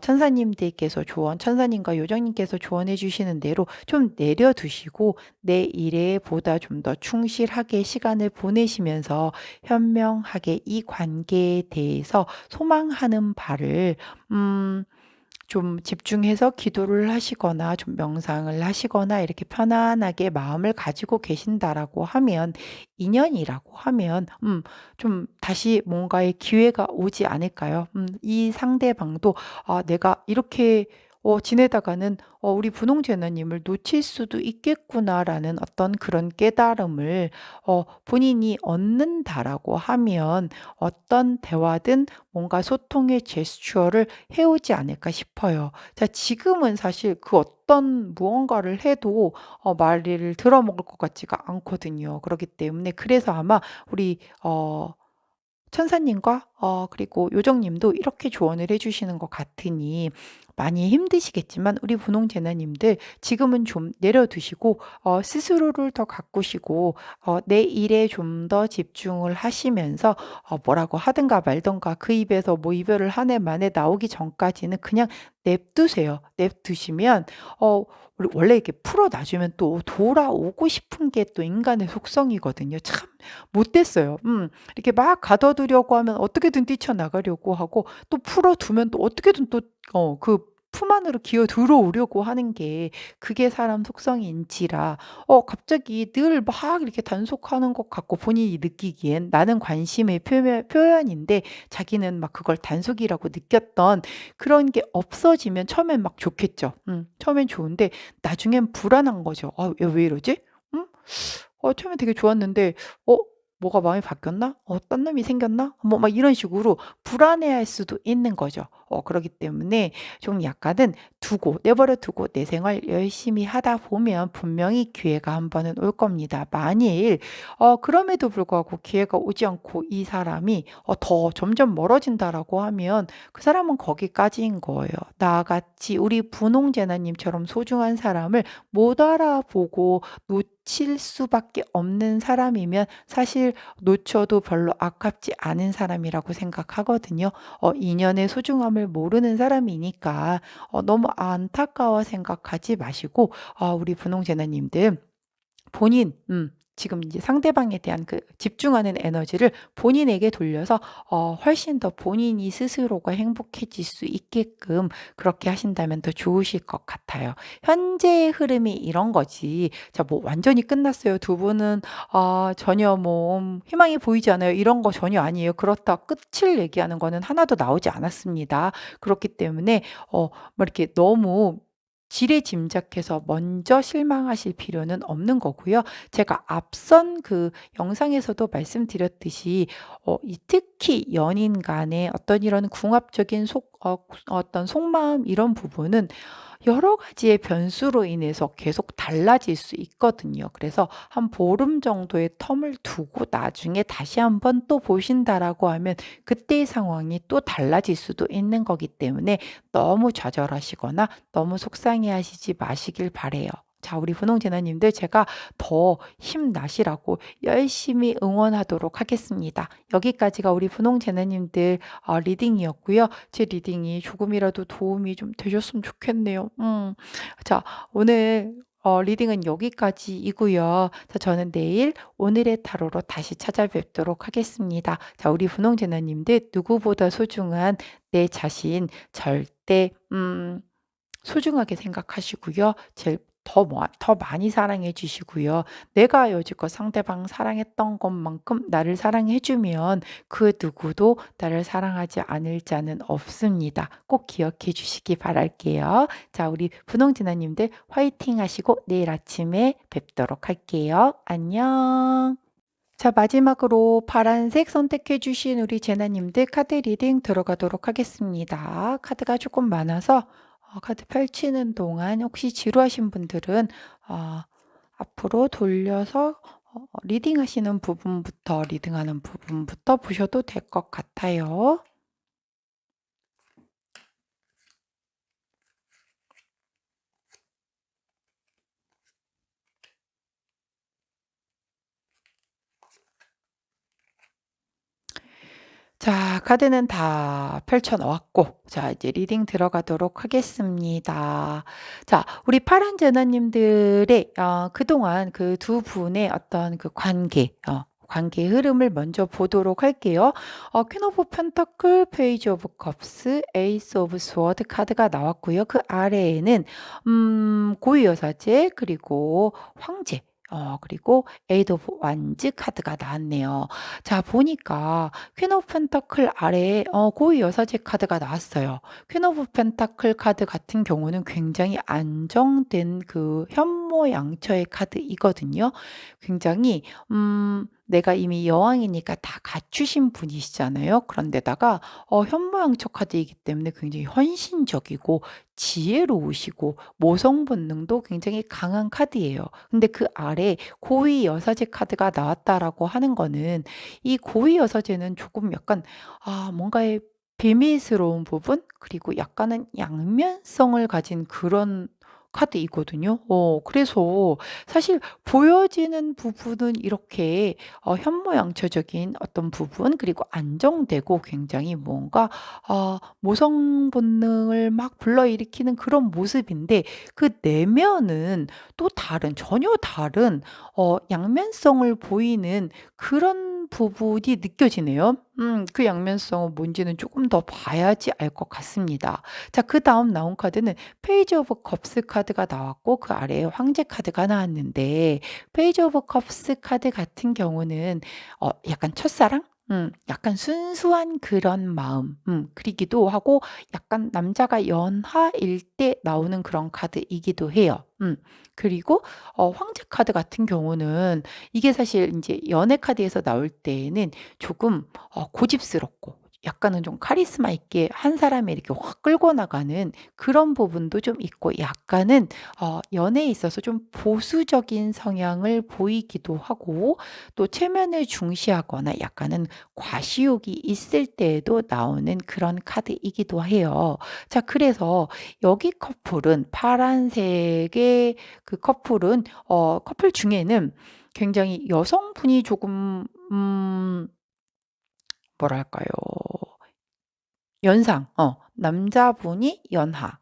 천사님들께서 천사님과 요정님께서 조언해 주시는 대로 좀 내려두시고 내 일에 보다 좀 더 충실하게 시간을 보내시면서 현명하게 이 관계에 대해서 소망하는 바를 음 좀 집중해서 기도를 하시거나 좀 명상을 하시거나 이렇게 편안하게 마음을 가지고 계신다라고 하면 인연이라고 하면 좀 다시 뭔가의 기회가 오지 않을까요? 이 상대방도 '아 내가 이렇게 지내다가는 우리 분홍재너님을 놓칠 수도 있겠구나.'라는 어떤 그런 깨달음을 본인이 얻는다라고 하면 어떤 대화든 뭔가 소통의 제스처를 해오지 않을까 싶어요. 자 지금은 사실 그 어떤 무언가를 해도 말을 들어먹을 것 같지가 않거든요. 그렇기 때문에 그래서 아마 우리 천사님과 그리고 요정님도 이렇게 조언을 해 주시는 것 같으니 많이 힘드시겠지만 우리 분홍제나님들 지금은 좀 내려두시고 스스로를 더 가꾸시고 내 일에 좀 더 집중을 하시면서 뭐라고 하든가 말든가 그 입에서 뭐 이별을 한 해 만에 나오기 전까지는 그냥 냅두세요. 냅두시면 우리 원래 이렇게 풀어 놔주면 또 돌아오고 싶은 게 또 인간의 속성이거든요. 참 못됐어요. 이렇게 막 가둬두려고 하면 어떻게든 뛰쳐나가려고 하고 또 풀어두면 또 어떻게든 또 그 품 안으로 기어 들어오려고 하는 게 그게 사람 속성인지라 갑자기 늘 막 이렇게 단속하는 것 같고 본인이 느끼기엔 나는 관심의 표현인데 자기는 막 그걸 단속이라고 느꼈던 그런 게 없어지면 처음엔 막 좋겠죠. 처음엔 좋은데 나중엔 불안한 거죠. '아 얘 왜 이러지? 응? 처음에 되게 좋았는데 어 뭐가 마음이 바뀌었나? 딴 놈이 생겼나?' 뭐 막 이런 식으로 불안해할 수도 있는 거죠. 그러기 때문에 좀 약간은 두고 내버려 두고 내 생활 열심히 하다 보면 분명히 기회가 한 번은 올 겁니다. 만일 그럼에도 불구하고 기회가 오지 않고 이 사람이 더 점점 멀어진다라고 하면 그 사람은 거기까지인 거예요. 나같이 우리 분홍제나님처럼 소중한 사람을 못 알아보고 놓칠 수밖에 없는 사람이면 사실 놓쳐도 별로 아깝지 않은 사람이라고 생각하거든요. 인연의 소중함을 모르는 사람이니까 너무 안타까워 생각하지 마시고 우리 분홍제나님들 본인 지금 이제 상대방에 대한 그 집중하는 에너지를 본인에게 돌려서 훨씬 더 본인이 스스로가 행복해질 수 있게끔 그렇게 하신다면 더 좋으실 것 같아요. 현재의 흐름이 이런 거지. 자 뭐 완전히 끝났어요. 두 분은 전혀 뭐 희망이 보이지 않아요. 이런 거 전혀 아니에요. 그렇다 끝을 얘기하는 거는 하나도 나오지 않았습니다. 그렇기 때문에 뭐 이렇게 너무 지레짐작해서 먼저 실망하실 필요는 없는 거고요. 제가 앞선 그 영상에서도 말씀드렸듯이 이 특히 연인 간의 어떤 이런 궁합적인 어떤 속마음 이런 부분은 여러 가지의 변수로 인해서 계속 달라질 수 있거든요. 그래서 한 보름 정도의 텀을 두고 나중에 다시 한번 또 보신다라고 하면 그때의 상황이 또 달라질 수도 있는 거기 때문에 너무 좌절하시거나 너무 속상해하시지 마시길 바래요. 자, 우리 분홍제나님들 제가 더 힘나시라고 열심히 응원하도록 하겠습니다. 여기까지가 우리 분홍제나님들 리딩이었고요. 제 리딩이 조금이라도 도움이 좀 되셨으면 좋겠네요. 자, 오늘 리딩은 여기까지이고요. 자, 저는 내일 오늘의 타로로 다시 찾아뵙도록 하겠습니다. 자, 우리 분홍제나님들 누구보다 소중한 내 자신 절대 소중하게 생각하시고요. 제일 더 많이 사랑해 주시고요. 내가 여지껏 상대방 사랑했던 것만큼 나를 사랑해 주면 그 누구도 나를 사랑하지 않을 자는 없습니다. 꼭 기억해 주시기 바랄게요. 자, 우리 분홍진아 님들 화이팅 하시고 내일 아침에 뵙도록 할게요. 안녕. 자, 마지막으로 파란색 선택해 주신 우리 제나님들 카드 리딩 들어가도록 하겠습니다. 카드가 조금 많아서 카드 펼치는 동안 혹시 지루하신 분들은 앞으로 돌려서 리딩하는 부분부터 보셔도 될 것 같아요. 자, 카드는 다 펼쳐 놓았고, 자, 이제 리딩 들어가도록 하겠습니다. 자, 우리 파란 제나님들의 그동안 그 두 분의 어떤 그 관계, 관계의 흐름을 먼저 보도록 할게요. 퀸 오브 펜터클, 페이지 오브 컵스, 에이스 오브 스워드 카드가 나왔고요. 그 아래에는 고위 여사제 그리고 황제 그리고 에이드 오브 완즈 카드가 나왔네요. 자 보니까 퀸 오브 펜터클 아래에 고위 여사제 카드가 나왔어요. 퀸 오브 펜타클 카드 같은 경우는 굉장히 안정된 그 현모양처의 카드이거든요. 굉장히 내가 이미 여왕이니까 다 갖추신 분이시잖아요. 그런데다가 현모양처 카드이기 때문에 굉장히 헌신적이고 지혜로우시고 모성 본능도 굉장히 강한 카드예요. 근데 그 아래 고위 여사제 카드가 나왔다라고 하는 거는 이 고위 여사제는 조금 약간 뭔가의 비밀스러운 부분 그리고 약간은 양면성을 가진 그런 카드이거든요. 그래서 사실 보여지는 부분은 이렇게 현모양처적인 어떤 부분 그리고 안정되고 굉장히 뭔가 모성 본능을 막 불러일으키는 그런 모습인데 그 내면은 또 다른 전혀 다른 양면성을 보이는 그런 부분이 느껴지네요. 그 양면성은 뭔지는 조금 더 봐야지 알 것 같습니다. 자 그다음 나온 카드는 페이지 오브 컵스 카드가 나왔고 그 아래에 황제 카드가 나왔는데 페이지 오브 컵스 카드 같은 경우는 약간 첫사랑? 약간 순수한 그런 마음 그리기도 하고 약간 남자가 연하일 때 나오는 그런 카드이기도 해요. 그리고 황제 카드 같은 경우는 이게 사실 이제 연애 카드에서 나올 때에는 조금 고집스럽고 약간은 좀 카리스마 있게 한 사람이 이렇게 확 끌고 나가는 그런 부분도 좀 있고 약간은 연애에 있어서 좀 보수적인 성향을 보이기도 하고 또 체면을 중시하거나 약간은 과시욕이 있을 때에도 나오는 그런 카드이기도 해요. 자 그래서 여기 커플은 파란색의 그 커플은 커플 중에는 굉장히 여성분이 조금 뭐랄까요? 연상, 남자분이 연하.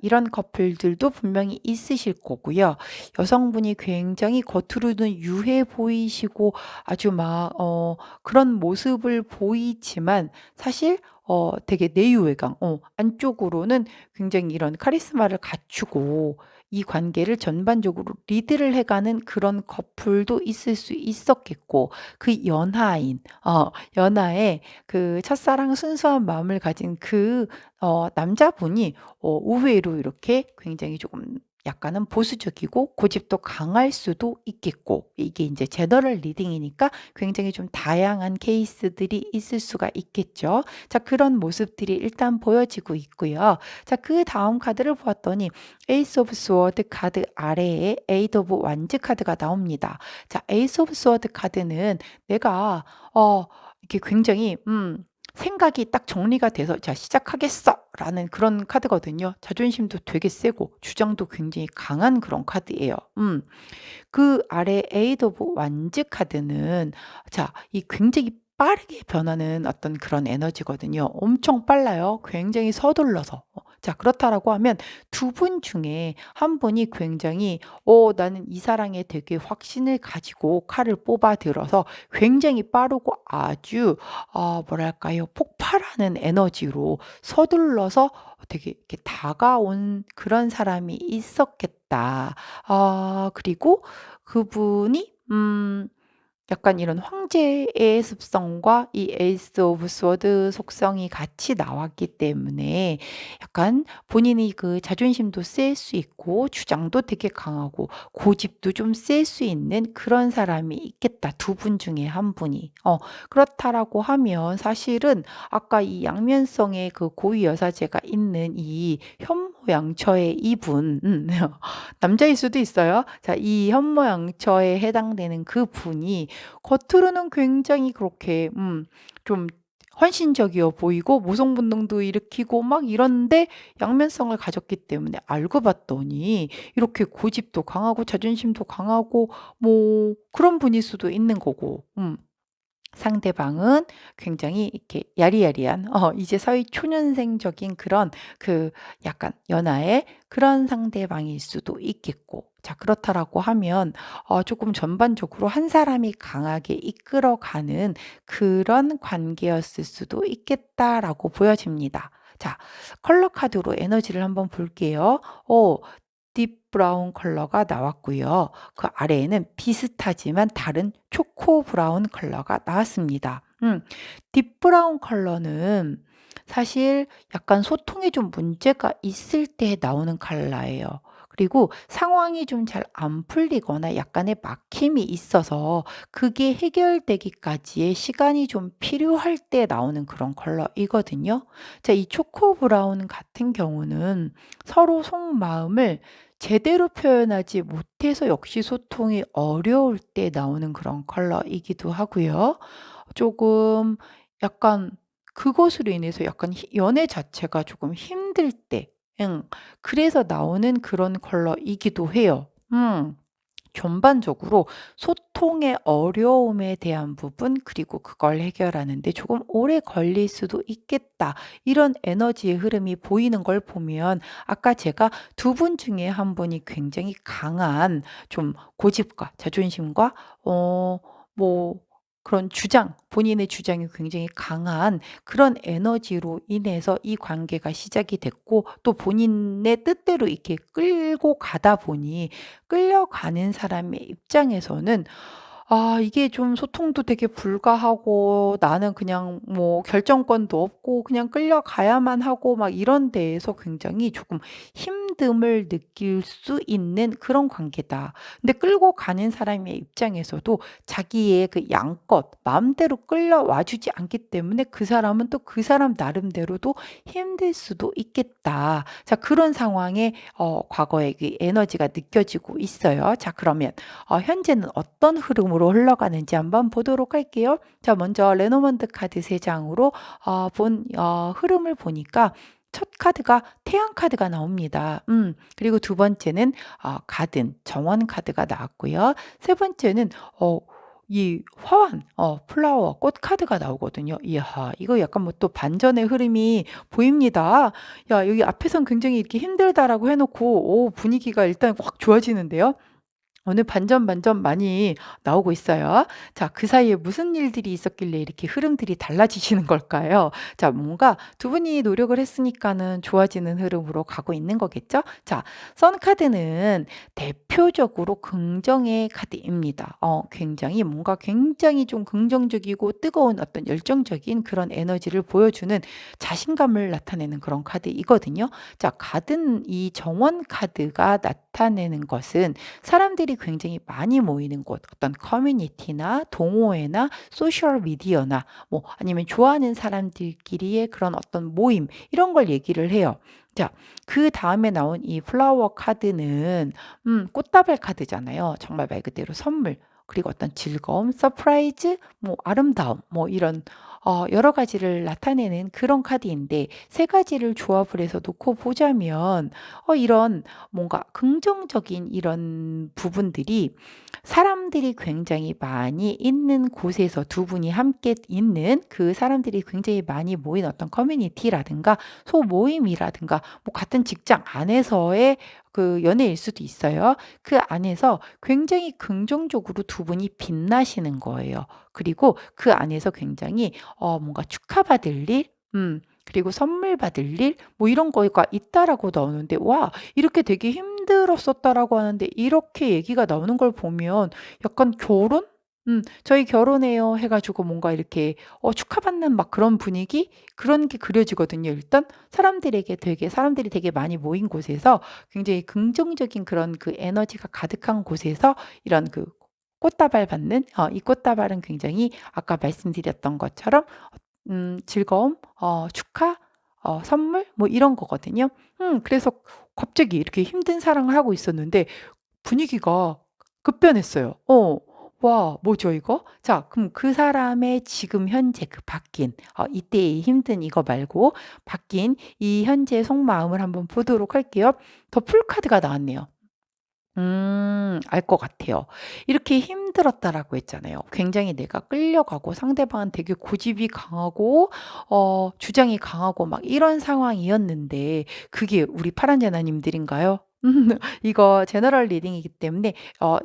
이런 커플들도 분명히 있으실 거고요. 여성분이 굉장히 겉으로는 유해 보이시고 아주 막 그런 모습을 보이지만 사실 되게 내유회강, 안쪽으로는 굉장히 이런 카리스마를 갖추고 이 관계를 전반적으로 리드를 해가는 그런 커플도 있을 수 있었겠고 그 연하의 그 첫사랑 순수한 마음을 가진 그 남자분이 의외로 이렇게 굉장히 조금 약간은 보수적이고 고집도 강할 수도 있겠고 이게 이제 제너럴 리딩이니까 굉장히 좀 다양한 케이스들이 있을 수가 있겠죠. 자, 그런 모습들이 일단 보여지고 있고요. 자, 그다음 카드를 보았더니 에이스 오브 스워드 카드 아래에 에이드 오브 완즈 카드가 나옵니다. 자, 에이스 오브 스워드 카드는 내가 이게 굉장히 생각이 딱 정리가 돼서 '자 시작하겠어.'라는 그런 카드거든요. 자존심도 되게 세고 주장도 굉장히 강한 그런 카드예요. 그 아래 에이드 오브 완즈 카드는 자 이 굉장히 빠르게 변하는 어떤 그런 에너지거든요. 엄청 빨라요. 굉장히 서둘러서. 자 그렇다라고 하면 두 분 중에 한 분이 굉장히 '나는 이 사랑에 되게 확신을 가지고 칼을 뽑아 들어서 굉장히 빠르고 아주 뭐랄까요? 폭발하는 에너지로 서둘러서 되게 이렇게 다가온 그런 사람이 있었겠다.' 그리고 그분이 약간 이런 황제의 습성과 이 에이스 오브 스워드 속성이 같이 나왔기 때문에 약간 본인이 그 자존심도 셀 수 있고 주장도 되게 강하고 고집도 좀 셀 수 있는 그런 사람이 있겠다. 두 분 중에 한 분이. 그렇다라고 하면 사실은 아까 이 양면성의 그 고위 여사제가 있는 이 현모양처의 이분 남자일 수도 있어요. 자, 이 현모양처에 해당되는 그분이 겉으로는 굉장히 그렇게 좀 헌신적이어 보이고 모성 본능도 일으키고 막 이런데 양면성을 가졌기 때문에 알고 봤더니 이렇게 고집도 강하고 자존심도 강하고 뭐 그런 분일 수도 있는 거고. 상대방은 굉장히 이렇게 야리야리한 이제 사회 초년생적인 그런 그 약간 연하의 그런 상대방일 수도 있겠고. 자 그렇다라고 하면 조금 전반적으로 한 사람이 강하게 이끌어가는 그런 관계였을 수도 있겠다라고 보여집니다. 자 컬러 카드로 에너지를 한번 볼게요. 딥 브라운 컬러가 나왔고요. 그 아래에는 비슷하지만 다른 초코 브라운 컬러가 나왔습니다. 딥 브라운 컬러는 사실 약간 소통에 좀 문제가 있을 때 나오는 컬러예요. 그리고 상황이 좀 잘 안 풀리거나 약간의 막힘이 있어서 그게 해결되기까지의 시간이 좀 필요할 때 나오는 그런 컬러이거든요. 자, 이 초코 브라운 같은 경우는 서로 속마음을 제대로 표현하지 못해서 역시 소통이 어려울 때 나오는 그런 컬러이기도 하고요. 조금 약간 그것으로 인해서 약간 연애 자체가 조금 힘들 때 그래서 나오는 그런 컬러이기도 해요. 전반적으로 소통의 어려움에 대한 부분 그리고 그걸 해결하는 데 조금 오래 걸릴 수도 있겠다. 이런 에너지의 흐름이 보이는 걸 보면 아까 제가 두 분 중에 한 분이 굉장히 강한 좀 고집과 자존심과 뭐 그런 주장, 본인의 주장이 굉장히 강한 그런 에너지로 인해서 이 관계가 시작이 됐고 또 본인의 뜻대로 이렇게 끌고 가다 보니 끌려가는 사람의 입장에서는 이게 좀 소통도 되게 불가하고 나는 그냥 뭐 결정권도 없고 그냥 끌려가야만 하고 막 이런 데에서 굉장히 조금 힘듦을 느낄 수 있는 그런 관계다. 근데 끌고 가는 사람의 입장에서도 자기의 그 양껏 마음대로 끌려와 주지 않기 때문에 그 사람은 또 그 사람 나름대로도 힘들 수도 있겠다. 자, 그런 상황에 과거의 그 에너지가 느껴지고 있어요. 자, 그러면 현재는 어떤 흐름으로 흘러가는지 한번 보도록 할게요. 자, 먼저 레노먼드 카드 3장으로 흐름을 보니까 첫 카드가 태양 카드가 나옵니다. 그리고 두 번째는 가든 정원 카드가 나왔고요. 세 번째는 이 화환, 플라워, 꽃 카드가 나오거든요. 이야, 이거 약간 뭐 또 반전의 흐름이 보입니다. 야, 여기 앞에선 굉장히 이렇게 힘들다라고 해놓고, 분위기가 일단 확 좋아지는데요. 오늘 반전 반전 많이 나오고 있어요. 자, 그 사이에 무슨 일들이 있었길래 이렇게 흐름들이 달라지시는 걸까요? 자, 뭔가 두 분이 노력을 했으니까는 좋아지는 흐름으로 가고 있는 거겠죠? 자, 선 카드는 대표적으로 긍정의 카드입니다. 굉장히 뭔가 굉장히 좀 긍정적이고 뜨거운 어떤 열정적인 그런 에너지를 보여주는 자신감을 나타내는 그런 카드이거든요. 자, 가든 이 정원 카드가 나타내는 것은 사람들이 굉장히 많이 모이는 곳, 어떤 커뮤니티나 동호회나 소셜 미디어나 뭐 아니면 좋아하는 사람들끼리의 그런 어떤 모임 이런 걸 얘기를 해요. 자, 그다음에 나온 이 플라워 카드는 꽃다발 카드잖아요. 정말 말 그대로 선물, 그리고 어떤 즐거움, 서프라이즈, 뭐 아름다움, 뭐 이런 여러 가지를 나타내는 그런 카드인데 세 가지를 조합을 해서 놓고 보자면 이런 뭔가 긍정적인 이런 부분들이 사람들이 굉장히 많이 있는 곳에서 두 분이 함께 있는 그 사람들이 굉장히 많이 모인 어떤 커뮤니티라든가 소모임이라든가 뭐 같은 직장 안에서의 그 연애일 수도 있어요. 그 안에서 굉장히 긍정적으로 두 분이 빛나시는 거예요. 그리고 그 안에서 굉장히 뭔가 축하받을 일, 그리고 선물 받을 일, 뭐 이런 거가 있다라고 나오는데, 와, 이렇게 되게 힘들었었다라고 하는데, 이렇게 얘기가 나오는 걸 보면 약간 결혼? 저희 결혼해요 해가지고 뭔가 이렇게 축하받는 막 그런 분위기? 그런 게 그려지거든요. 일단 사람들이 되게 많이 모인 곳에서 굉장히 긍정적인 그런 그 에너지가 가득한 곳에서 이런 그 꽃다발 받는 이 꽃다발은 굉장히 아까 말씀드렸던 것처럼 즐거움, 축하, 선물 뭐 이런 거거든요. 그래서 갑자기 이렇게 힘든 사랑을 하고 있었는데 분위기가 급변했어요. 와, 뭐죠 이거? 자, 그럼 그 사람의 지금 현재 그 바뀐 이때의 힘든 이거 말고 바뀐 이 현재의 속마음을 한번 보도록 할게요. 더 풀 카드가 나왔네요. 알 것 같아요. 이렇게 힘들었다라고 했잖아요. 굉장히 내가 끌려가고 상대방은 되게 고집이 강하고 주장이 강하고 막 이런 상황이었는데 그게 우리 파란 제나님들인가요? 이거 제너럴 리딩이기 때문에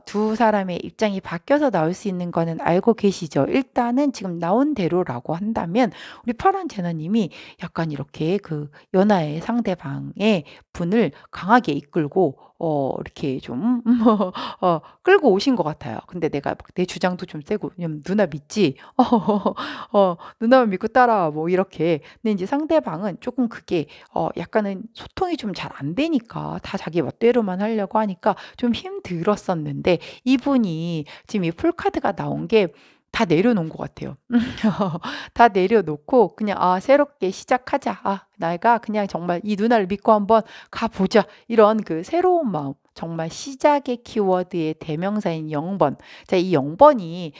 두 사람의 입장이 바뀌어서 나올 수 있는 거는 알고 계시죠? 일단은 지금 나온 대로라고 한다면 우리 파란 제너님이 약간 이렇게 그 연하의 상대방의 분을 강하게 이끌고 이렇게 좀 끌고 오신 것 같아요. 근데 내가 막 내 주장도 좀 세고 왜냐면 "누나 믿지? 누나만 믿고 따라와." 뭐 이렇게. 근데 인제 상대방은 쪼끔 그게 약간은 소통이 좀 잘 안 되니까 다 자기 멋대로만 하려고 하니까 좀 힘들었었는데 이분이 지금 이 풀카드가 나온 게 다 내려놓은 것 같아요. 다 내려놓고 그냥 '아 새롭게 시작하자. 아 내가 그냥 정말 이 누나를 믿고 한번 가 보자.' 이런 그 새로운 마음 정말 시작의 키워드의 대명사인 0 번. 자 이 0 번이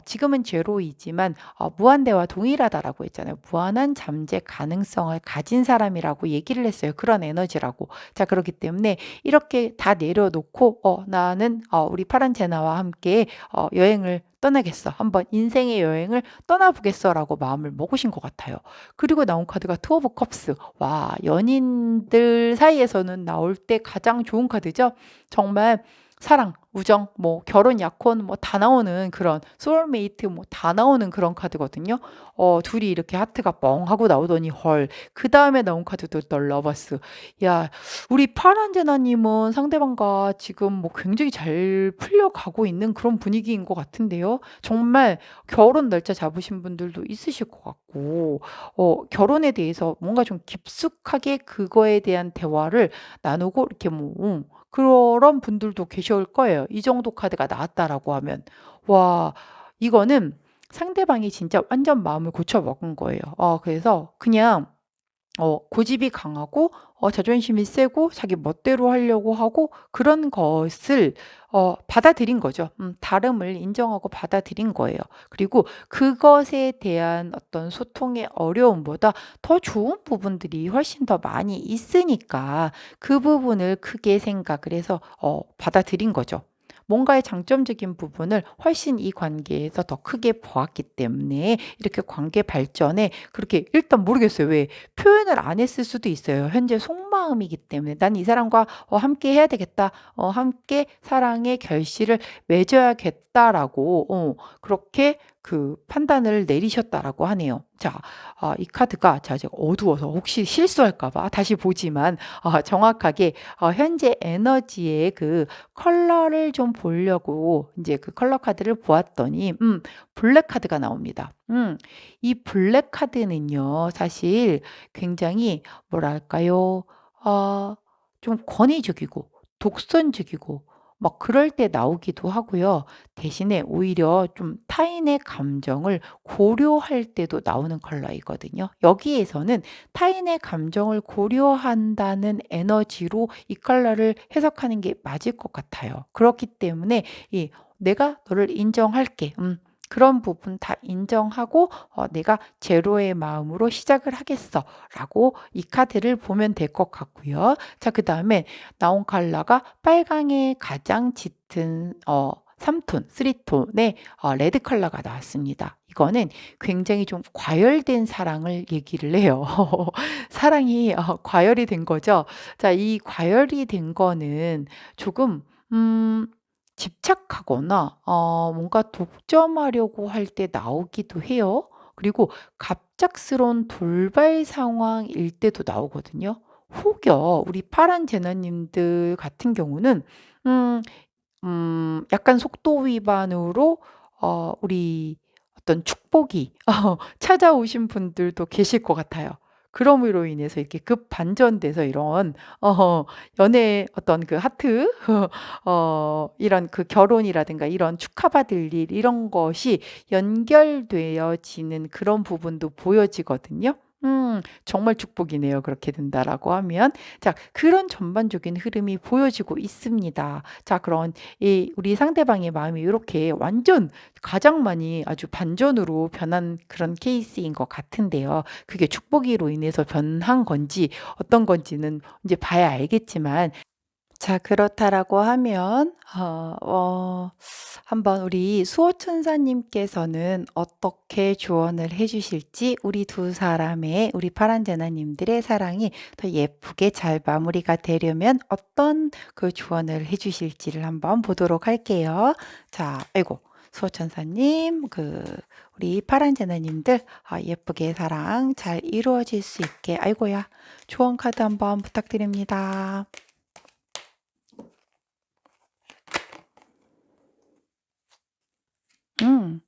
지금은 제로이지만 무한대와 동일하다라고 했잖아요. 무한한 잠재 가능성을 가진 사람이라고 얘기를 했어요. 그런 에너지라고. 자 그렇기 때문에 이렇게 다 내려놓고 '나는 우리 파란 제나와 함께 여행을 떠나겠어. 한번 인생의 여행을 떠나보겠어.'라고 마음을 먹으신 것 같아요. 그리고 나온 카드가 투 오브 컵스. 와 연인들 사이에서는 나올 때 가장 좋은 카드죠. 정말 사랑, 우정, 뭐 결혼 약혼 뭐 다 나오는 그런 소울메이트 뭐 다 나오는 그런 카드거든요. 둘이 이렇게 하트가 뻥 하고 나오더니 헐 그다음에 나온 카드도 더 러버스. 야 우리 파란제나 님은 상대방과 지금 뭐 굉장히 잘 풀려가고 있는 그런 분위기인 것 같은데요. 정말 결혼 날짜 잡으신 분들도 있으실 것 같고 결혼에 대해서 뭔가 좀 깊숙하게 그거에 대한 대화를 나누고 이렇게 뭐 그런 분들도 계실 거예요. 이 정도 카드가 나왔다라고 하면. 와 이거는 상대방이 진짜 완전 마음을 고쳐 먹은 거예요. 그래서 그냥 고집이 강하고 자존심이 세고 자기 멋대로 하려고 하고 그런 것을 받아들인 거죠. 다름을 인정하고 받아들인 거예요. 그리고 그것에 대한 어떤 소통의 어려움보다 더 좋은 부분들이 훨씬 더 많이 있으니까 그 부분을 크게 생각을 해서 받아들인 거죠. 뭔가의 장점적인 부분을 훨씬 이 관계에서 더 크게 보았기 때문에 이렇게 관계 발전에 그렇게 일단 모르겠어요. 왜 표현을 안 했을 수도 있어요. 현재 속마음이기 때문에 '난 이 사람과 함께 해야 되겠다. 함께 사랑의 결실을 맺어야겠다.'라고 그렇게 그 판단을 내리셨다라고 하네요. 자 이 카드가 제가 어두워서 혹시 실수할까 봐 다시 보지만 정확하게 현재 에너지의 그 컬러를 좀 보려고 인제 그 컬러 카드를 보았더니 블랙 카드가 나옵니다. 이 블랙 카드는요 사실 굉장히 뭐랄까요? 어 좀 권위적이고 독선적이고 막 그럴 때 나오기도 하고요. 대신에 오히려 좀 타인의 감정을 고려할 때도 나오는 컬러이거든요. 여기에서는 타인의 감정을 고려한다는 에너지로 이 컬러를 해석하는 게 맞을 것 같아요. 그렇기 때문에 이 '내가 너를 인정할게. 그런 부분 다 인정하고 내가 제로의 마음으로 시작을 하겠어.'라고 이 카드를 보면 될 것 같고요. 자 그다음에 나온 컬러가 빨강의 가장 짙은 3 톤, 3 톤의 레드 컬러가 나왔습니다. 이거는 굉장히 좀 과열된 사랑을 얘기를 해요. 사랑이 과열이 된 거죠. 자 이 과열이 된 거는 조금 집착하거나 뭔가 독점하려고 할 때 나오기도 해요. 그리고 갑작스러운 돌발 상황일 때도 나오거든요. 혹여 우리 파란 제너님들 같은 경우는 음 약간 속도 위반으로 우리 어떤 축복이 찾아오신 분들도 계실 것 같아요. 그럼으로 인해서 이렇게 급반전돼서 이런 연애 어떤 그 하트 이런 그 결혼이라든가 이런 축하받을 일 이런 것이 연결되어지는 그런 부분도 보여지거든요. 정말 축복이네요. 그렇게 된다라고 하면. 자 그런 전반적인 흐름이 보여지고 있습니다. 자 그런 이 우리 상대방의 마음이 이렇게 완전 가장 많이 아주 반전으로 변한 그런 케이스인 것 같은데요. 그게 축복으로 인해서 변한 건지 어떤 건지는 이제 봐야 알겠지만 자, 그렇다라고 하면 한번 우리 수호천사님께서는 어떻게 조언을 해 주실지 우리 두 사람의 우리 파란 제나님들의 사랑이 더 예쁘게 잘 마무리가 되려면 어떤 그 조언을 해 주실지를 한번 보도록 할게요. 자, 아이고 수호천사님 우리 파란 제나님들 예쁘게 사랑 잘 이루어질 수 있게 아이고야 조언 카드 한번 부탁드립니다. 음.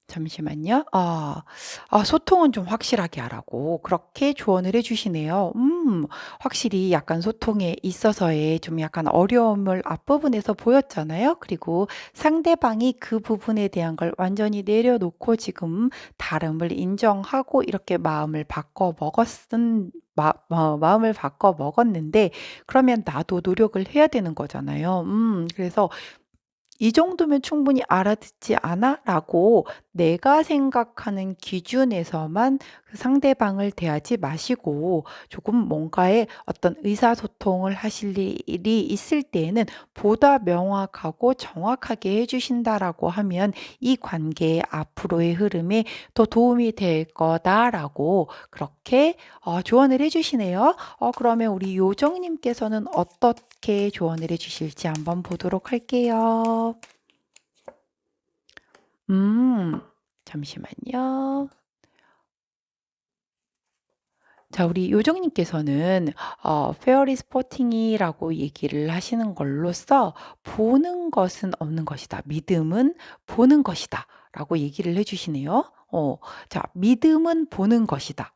잠시만요. 소통은 좀 확실하게 하라고 그렇게 조언을 해 주시네요. 확실히 약간 소통에 있어서의 좀 약간 어려움을 앞부분에서 보였잖아요. 그리고 상대방이 그 부분에 대한 걸 완전히 내려놓고 지금 다름을 인정하고 이렇게 마음을 바꿔 먹었는데 그러면 나도 노력을 해야 되는 거잖아요. 그래서 '이 정도면 충분히 알아듣지 않아?'라고 내가 생각하는 기준에서만 그 상대방을 대하지 마시고 조금 뭔가의 어떤 의사소통을 하실 일이 있을 때에는 보다 명확하고 정확하게 해 주신다라고 하면 '이 관계의 앞으로의 흐름에 더 도움이 될 거다.'라고 그렇게 조언을 해 주시네요. 그러면 우리 요정님께서는 어떻게 조언을 해 주실지 한번 보도록 할게요. 음. 잠시만요. 자, 우리 요정님께서는 페어리 스포팅이라고 얘기를 하시는 걸로써 "보는 것은 없는 것이다. 믿음은 보는 것이다."라고 얘기를 해 주시네요. 자, 믿음은 보는 것이다.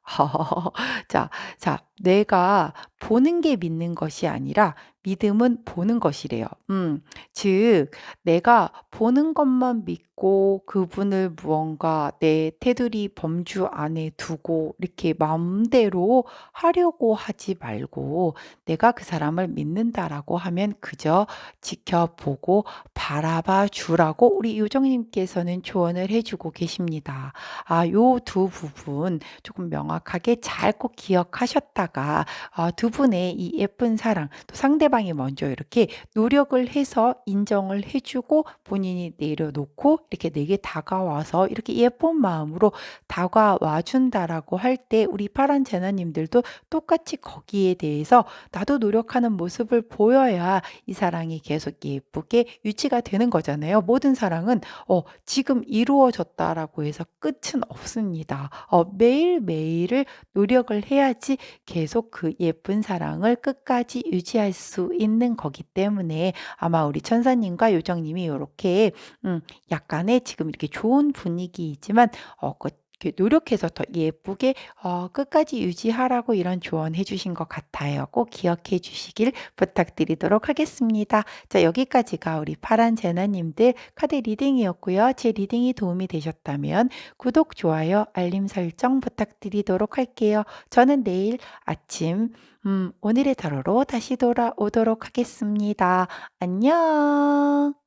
자 내가 보는 게 믿는 것이 아니라 믿음은 보는 것이래요. 즉 내가 보는 것만 믿고 그분을 무언가 내 테두리 범주 안에 두고 이렇게 마음대로 하려고 하지 말고 내가 그 사람을 믿는다라고 하면 그저 지켜보고 바라봐 주라고 우리 요정님께서는 조언을 해 주고 계십니다. 요 두 부분 조금 명확하게 잘 꼭 기억하셨다가 두 분의 이 예쁜 사랑 또 상대방이 먼저 이렇게 노력을 해서 인정을 해 주고 본인이 내려놓고 이렇게 내게 다가와서 이렇게 예쁜 마음으로 다가와 준다라고 할 때 우리 파란 제나님들도 똑같이 거기에 대해서 나도 노력하는 모습을 보여야 이 사랑이 계속 예쁘게 유지가 되는 거잖아요. 모든 사랑은 지금 이루어졌다라고 해서 끝은 없습니다. 매일매일을 노력을 해야지 계속 그 예쁜 사랑을 끝까지 유지할 수 있는 거기 때문에 아마 우리 천사님과 요정님이 요렇게 약간의 지금 이렇게 좋은 분위기이지만 이렇게 노력해서 더 예쁘게 끝까지 유지하라고 이런 조언해 주신 것 같아요. 꼭 기억해 주시길 부탁드리도록 하겠습니다. 자, 여기까지가 우리 파란 제나님들 카드 리딩이었고요. 제 리딩이 도움이 되셨다면 구독, 좋아요, 알림 설정 부탁드리도록 할게요. 저는 내일 아침 오늘의 타로로 다시 돌아오도록 하겠습니다. 안녕.